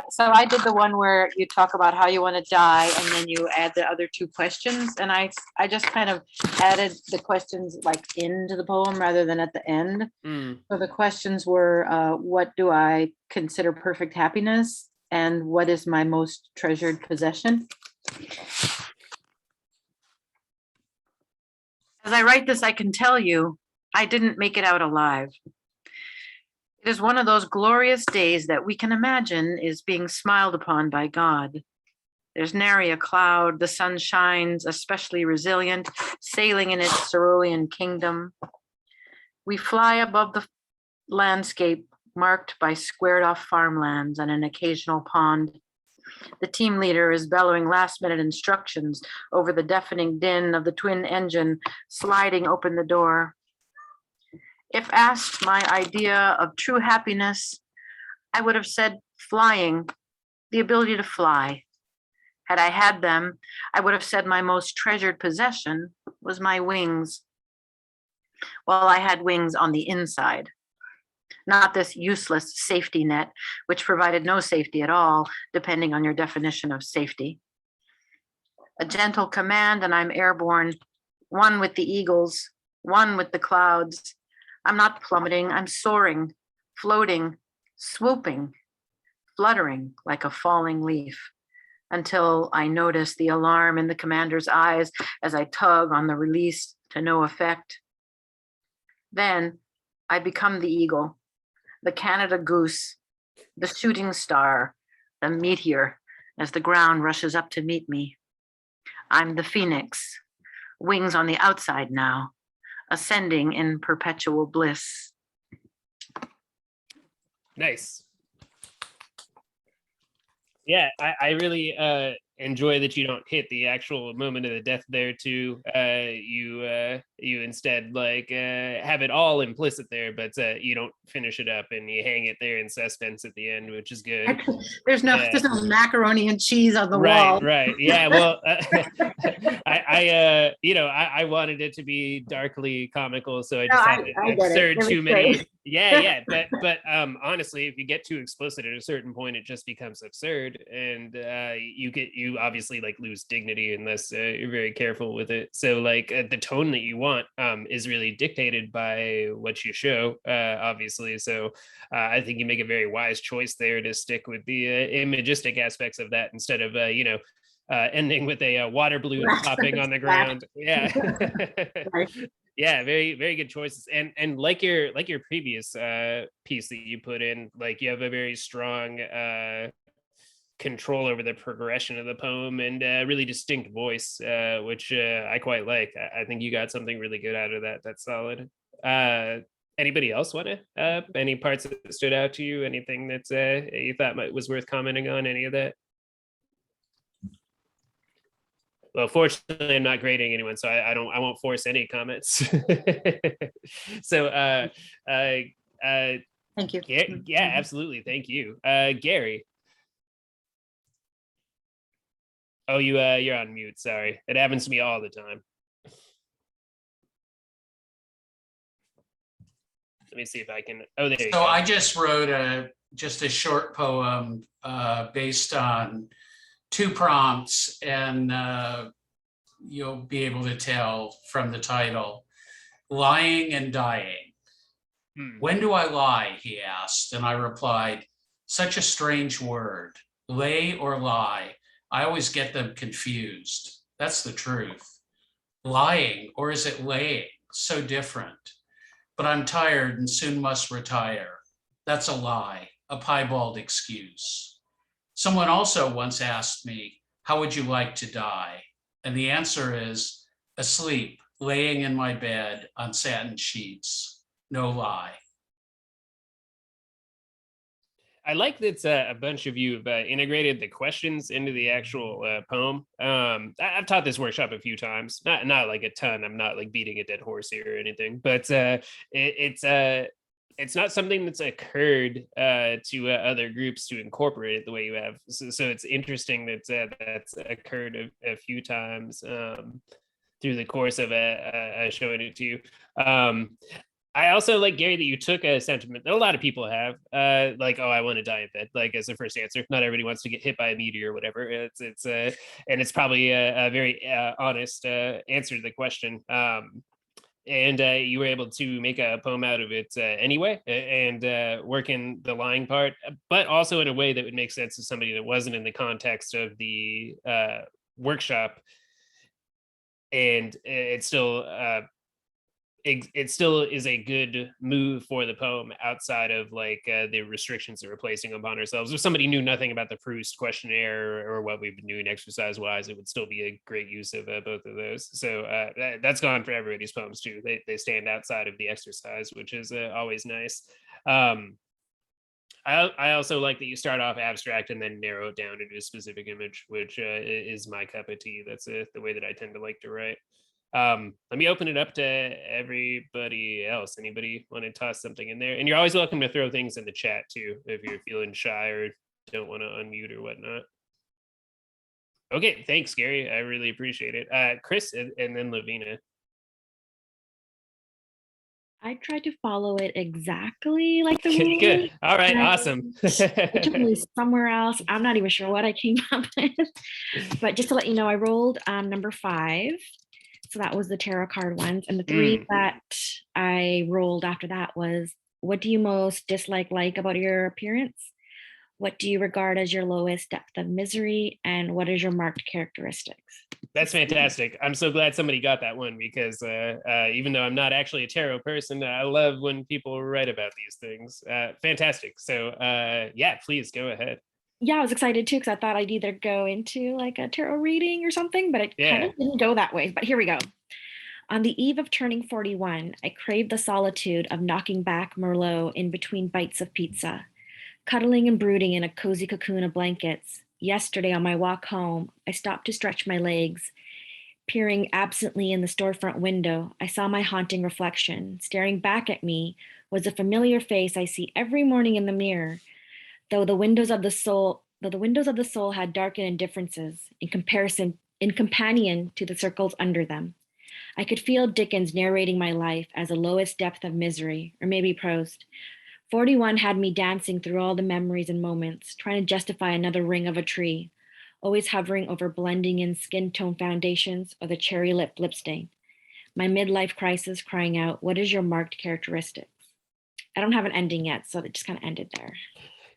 So I did the one where you talk about how you want to die, and then you add the other two questions, and I just kind of added the questions like into the poem rather than at the end. So the questions were, what do I consider perfect happiness, and what is my most treasured possession? As I write this, I can tell you, I didn't make it out alive. It is one of those glorious days that we can imagine is being smiled upon by God. There's nary a cloud, the sun shines, especially resilient, sailing in its cerulean kingdom. We fly above the landscape marked by squared off farmlands and an occasional pond. The team leader is bellowing last-minute instructions over the deafening din of the twin engine sliding open the door. If asked my idea of true happiness, I would have said flying, the ability to fly. Had I had them, I would have said my most treasured possession was my wings. Well, I had wings on the inside, not this useless safety net, which provided no safety at all, depending on your definition of safety. A gentle command, and I'm airborne, one with the eagles, one with the clouds. I'm not plummeting, I'm soaring, floating, swooping, fluttering like a falling leaf, until I notice the alarm in the commander's eyes as I tug on the release to no effect. Then I become the eagle, the Canada goose, the shooting star, the meteor as the ground rushes up to meet me. I'm the phoenix, wings on the outside now, ascending in perpetual bliss. Nice. Yeah, I really enjoy that you don't hit the actual moment of the death there too. You instead like have it all implicit there, but you don't finish it up and you hang it there in suspense at the end, which is good. There's no macaroni and cheese on the wall. Right. Yeah. Well, I wanted it to be darkly comical, so I just had to insert too many. Yeah. But honestly, if you get too explicit at a certain point, it just becomes absurd, and you obviously like lose dignity unless you're very careful with it. So like the tone that you want is really dictated by what you show, obviously. So I think you make a very wise choice there to stick with the imagistic aspects of that instead of ending with a water balloon popping on the ground. Yeah. Yeah, very, very good choices. And like your previous piece that you put in, like you have a very strong control over the progression of the poem and really distinct voice, which I quite like. I think you got something really good out of that. That's solid. Anybody else want to any parts that stood out to you? Anything that you thought was worth commenting on? Any of that? Well, fortunately, I'm not grading anyone, so I won't force any comments. So, thank you. Yeah, absolutely. Thank you, Gary. Oh, you're on mute. Sorry, it happens to me all the time. Let me see if I can. Oh, there you go. So I just wrote a short poem based on 2 prompts, and you'll be able to tell from the title. Lying and dying. When do I lie, he asked, and I replied, such a strange word. Lay or lie? I always get them confused. That's the truth. Lying, or is it laying? So different. But I'm tired and soon must retire. That's a lie, a piebald excuse. Someone also once asked me, how would you like to die? And the answer is asleep, laying in my bed on satin sheets. No lie. I like that a bunch of you have integrated the questions into the actual poem. I've taught this workshop a few times, not like a ton. I'm not like beating a dead horse here or anything, but it's not something that's occurred to other groups to incorporate it the way you have. So it's interesting that that's occurred a few times through the course of showing it to you. I also like, Gary, that you took a sentiment that a lot of people have, like, oh, I want to die in bed, like as a first answer. Not everybody wants to get hit by a meteor or whatever. And it's probably a very honest answer to the question. And you were able to make a poem out of it anyway, and work in the lying part, but also in a way that would make sense to somebody that wasn't in the context of the workshop. And it still is a good move for the poem outside of like the restrictions that we're placing upon ourselves. If somebody knew nothing about the Proust questionnaire or what we've been doing exercise wise, it would still be a great use of both of those. So that's gone for everybody's poems too. They stand outside of the exercise, which is always nice. I also like that you start off abstract and then narrow it down into a specific image, which is my cup of tea. That's the way that I tend to like to write. Let me open it up to everybody else. Anybody want to toss something in there? And you're always welcome to throw things in the chat too, if you're feeling shy or don't want to unmute or whatnot. Okay, thanks, Gary. I really appreciate it. Chris and then Lavina. I tried to follow it exactly like the Good, rules. good. All right, and awesome. It took me somewhere else. I'm not even sure what I came up with. But just to let you know, I rolled number 5. So that was the tarot card ones. And the 3 that I rolled after that was, what do you most dislike about your appearance? What do you regard as your lowest depth of misery? And what is your marked characteristics? That's fantastic. I'm so glad somebody got that one, because even though I'm not actually a tarot person, I love when people write about these things. Fantastic. So yeah, please go ahead. Yeah, I was excited too, because I thought I'd either go into like a tarot reading or something, but it kind of didn't go that way. But here we go. On the eve of turning 41, I craved the solitude of knocking back Merlot in between bites of pizza, cuddling and brooding in a cozy cocoon of blankets. Yesterday on my walk home, I stopped to stretch my legs. Peering absently in the storefront window, I saw my haunting reflection. Staring back at me was a familiar face I see every morning in the mirror. Though the windows of the soul had darkened differences in companion to the circles under them. I could feel Dickens narrating my life as a lowest depth of misery, or maybe Proust. 41 had me dancing through all the memories and moments, trying to justify another ring of a tree, always hovering over blending in skin tone foundations or the cherry lip stain. My midlife crisis crying out, what is your marked characteristics? I don't have an ending yet, so it just kind of ended there.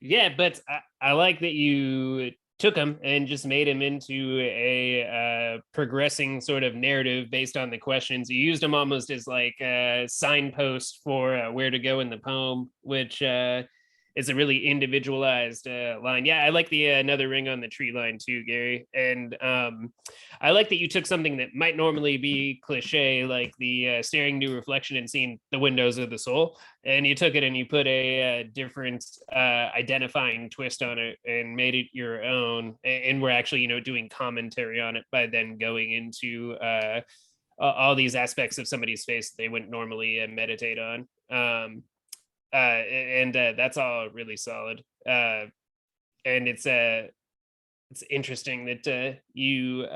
Yeah, but I like that you took him and just made him into a progressing sort of narrative based on the questions. You used them almost as like a signpost for where to go in the poem, which is a really individualized line. Yeah, I like the another ring on the tree line too, Gary. And I like that you took something that might normally be cliche, like the staring new reflection and seeing the windows of the soul, and you took it and you put a different identifying twist on it and made it your own. And we're actually, doing commentary on it by then going into all these aspects of somebody's face that they wouldn't normally meditate on. And that's all really solid. And it's interesting that you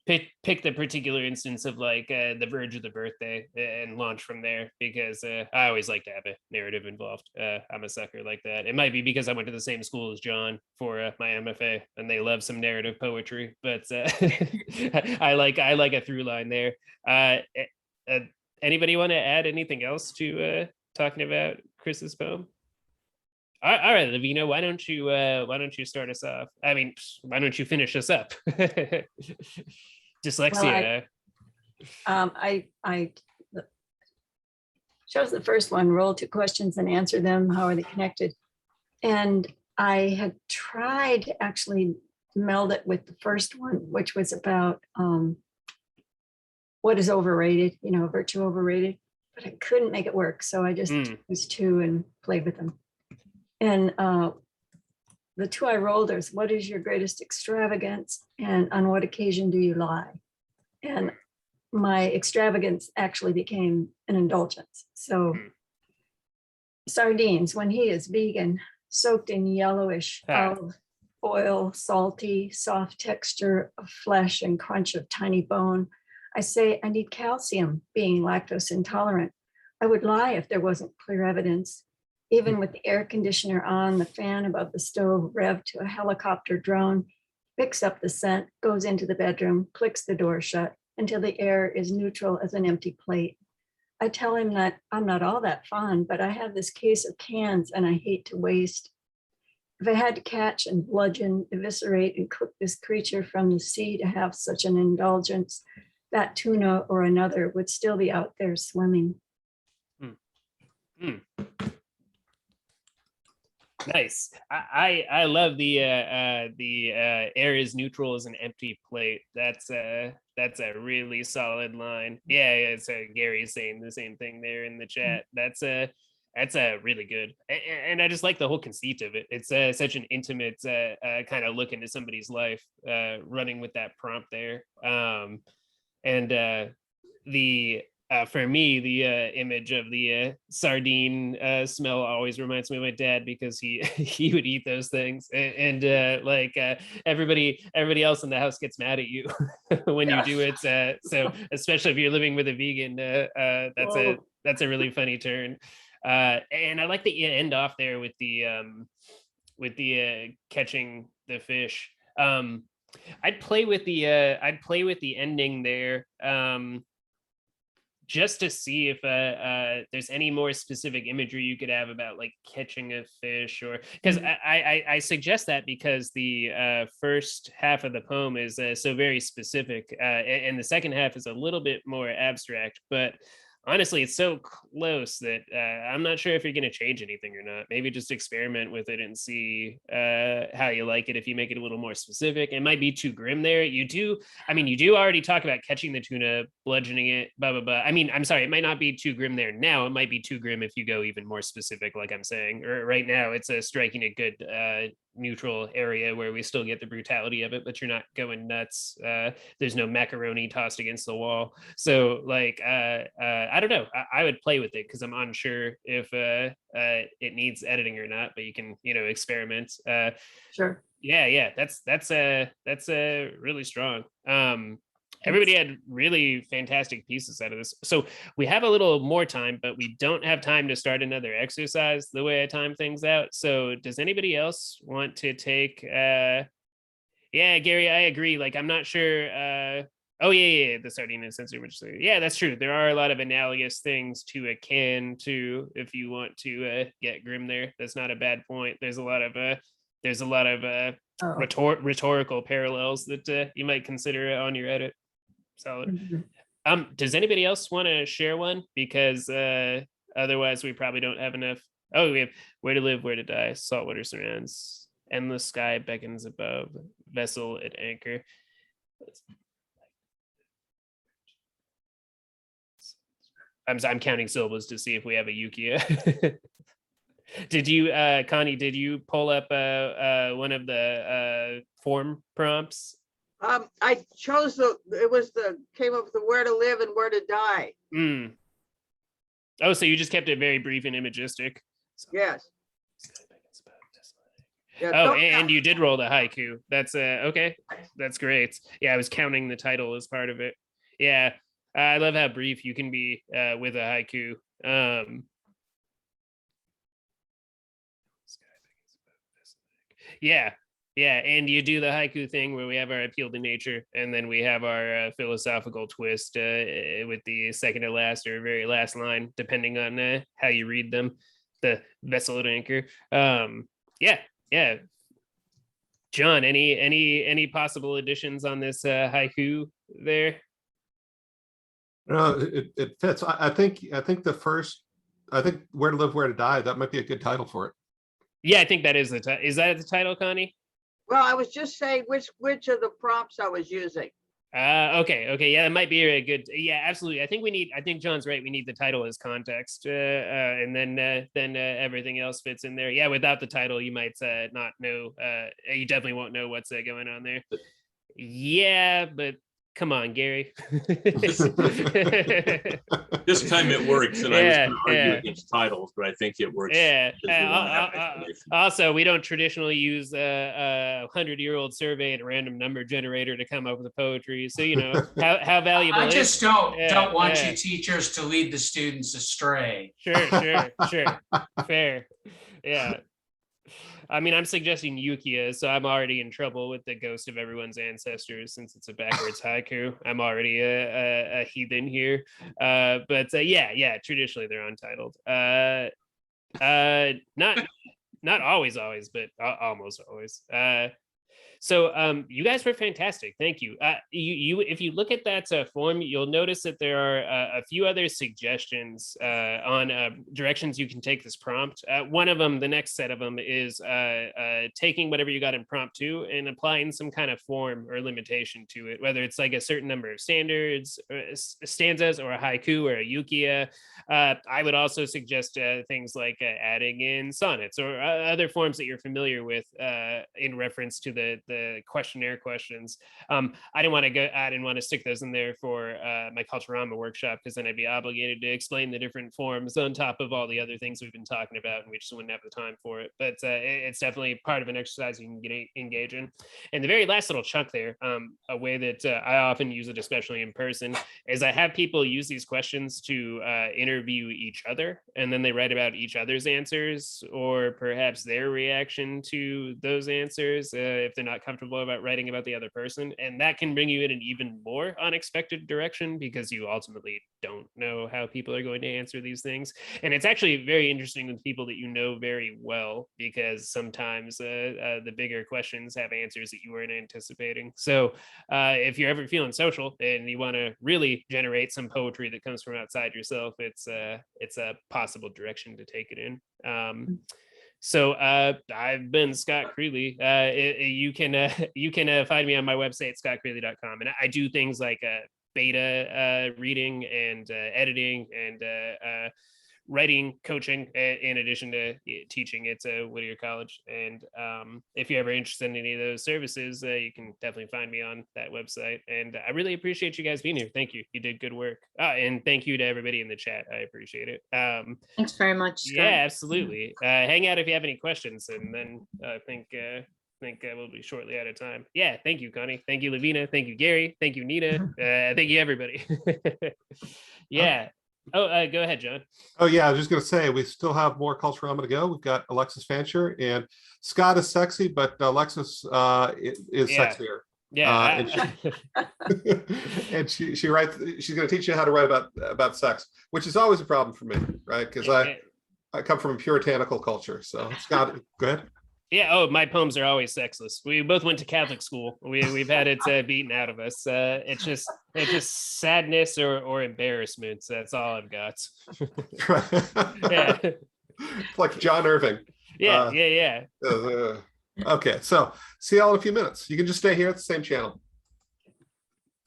pick the particular instance of like the verge of the birthday and launch from there, because I always like to have a narrative involved. I'm a sucker like that. It might be because I went to the same school as John for my MFA, and they love some narrative poetry, but I like a through line there. Anybody want to add anything else to talking about Chris's poem? All right, Lavina, why don't you start us off? I mean, why don't you finish us up? Dyslexia. Well, I chose the first one, roll 2 questions and answer them. How are they connected? And I had tried to actually meld it with the first one, which was about what is overrated, virtue overrated, but I couldn't make it work. So I just used two and played with them. And the two I rolled is, what is your greatest extravagance and on what occasion do you lie? And my extravagance actually became an indulgence. So sardines, when he is vegan, soaked in yellowish olive oil, salty, soft texture of flesh and crunch of tiny bone. I say I need calcium, being lactose intolerant. I would lie if there wasn't clear evidence. Even with the air conditioner on, the fan above the stove revved to a helicopter drone, picks up the scent, goes into the bedroom, clicks the door shut until the air is neutral as an empty plate. I tell him that I'm not all that fond, but I have this case of cans and I hate to waste. If I had to catch and bludgeon, eviscerate, and cook this creature from the sea to have such an indulgence, that tuna or another would still be out there swimming. Nice. I love the air is neutral as an empty plate. That's a really solid line. Yeah, it's Gary saying the same thing there in the chat. That's a really good, and I just like the whole conceit of it. It's such an intimate kind of look into somebody's life, running with that prompt there. For me, the image of the sardine smell always reminds me of my dad, because he would eat those things, and everybody else in the house gets mad at you when you do it. So especially if you're living with a vegan, that's a really funny turn. And I like that you end off there with the catching the fish. I'd play with the ending there. Just to see if there's any more specific imagery you could have about like catching a fish, or because I suggest that because the first half of the poem is so very specific, and the second half is a little bit more abstract, but honestly, it's so close that I'm not sure if you're going to change anything or not. Maybe just experiment with it and see how you like it. If you make it a little more specific, it might be too grim there. You do already talk about catching the tuna, bludgeoning it, blah, blah, blah. I mean, I'm sorry, it might not be too grim there now. It might be too grim if you go even more specific, like I'm saying. Or right now, it's striking a good neutral area where we still get the brutality of it, but you're not going nuts. There's no macaroni tossed against the wall. So like, I don't know. I would play with it because I'm unsure if it needs editing or not, but you can, experiment. Sure. Yeah. That's really strong. Everybody had really fantastic pieces out of this. So we have a little more time, but we don't have time to start another exercise the way I time things out. So does anybody else want to take, yeah, Gary, I agree. Like, I'm not sure. Oh yeah, the sardine and sensor, which yeah, that's true. There are a lot of analogous things to a can too, if you want to get grim there. That's not a bad point. There's a lot of rhetorical parallels that you might consider on your edit. Solid. Does anybody else want to share one? Because otherwise we probably don't have enough. Oh, we have where to live, where to die, saltwater surrounds, endless sky beckons above, vessel at anchor. I'm counting syllables to see if we have a Yukia. Did you, Connie, did you pull up one of the form prompts? I chose came up with the where to live and where to die. Oh, so you just kept it very brief and imagistic. Yes. Yeah, oh, and you did roll the haiku. That's okay. That's great. Yeah, I was counting the title as part of it. Yeah, I love how brief you can be with a haiku. Yeah, and you do the haiku thing where we have our appeal to nature, and then we have our philosophical twist with the second to last or very last line, depending on how you read them. The vessel at anchor. Yeah. John, any possible additions on this haiku there? No, it fits. I think where to live, where to die. That might be a good title for it. Yeah, I think that is the title. Is that the title, Connie? Well, I was just saying which of the prompts I was using. Okay. Yeah, that might be a good. Yeah, absolutely. I think John's right. We need the title as context, and then everything else fits in there. Yeah, without the title, you might not know. You definitely won't know what's going on there. Yeah, but come on, Gary. This time it works, and I was going to argue against titles, but I think it works. Also, we don't traditionally use a 100-year-old survey and a random number generator to come up with the poetry. So how valuable. I just don't want you teachers to lead the students astray. Sure. Fair. Yeah. I mean, I'm suggesting Yukia, so I'm already in trouble with the ghost of everyone's ancestors since it's a backwards haiku. I'm already a heathen here. But traditionally they're untitled. Not always, but almost always. So you guys were fantastic. Thank you. You if you look at that form, you'll notice that there are a few other suggestions on directions you can take this prompt. One of them, the next set of them, is taking whatever you got in prompt 2 and applying some kind of form or limitation to it, whether it's like a certain number of stanzas or a haiku or a yukia. I would also suggest things like adding in sonnets or other forms that you're familiar with in reference to the questionnaire questions. I didn't want to stick those in there for my Culturama workshop, because then I'd be obligated to explain the different forms on top of all the other things we've been talking about, and we just wouldn't have the time for it. But it's definitely part of an exercise you can engage in. And the very last little chunk there, a way that I often use it, especially in person, is I have people use these questions to interview each other, and then they write about each other's answers, or perhaps their reaction to those answers, if they're not comfortable about writing about the other person. And that can bring you in an even more unexpected direction, because you ultimately don't know how people are going to answer these things. And it's actually very interesting with people that you know very well, because sometimes the bigger questions have answers that you weren't anticipating. So if you're ever feeling social and you want to really generate some poetry that comes from outside yourself, it's a possible direction to take it in. So I've been Scott Creley. You can find me on my website, scottcreley.com. And I do things like beta reading and editing and writing coaching, in addition to teaching at Whittier College. And if you're ever interested in any of those services, you can definitely find me on that website. And I really appreciate you guys being here. Thank you. You did good work. And thank you to everybody in the chat. I appreciate it. Thanks very much, Scott. Yeah, absolutely. Hang out if you have any questions, and then I think we'll be shortly out of time. Yeah, thank you, Connie. Thank you, Lavina. Thank you, Gary. Thank you, Nina. Thank you, everybody. Yeah. Oh, go ahead, John. Oh, yeah, I was just going to say, we still have more Culturama to go. We've got Alexis Fancher, and Scott is sexy, but Alexis is sexier. Yeah. And she writes, she's going to teach you how to write about sex, which is always a problem for me, right? Because I come from a puritanical culture. So Scott, go ahead. Yeah. Oh, my poems are always sexless. We both went to Catholic school. We've had it beaten out of us. It's just sadness or embarrassment. That's all I've got. Yeah. Like John Irving. Yeah. Okay. So see y'all in a few minutes. You can just stay here at the same channel.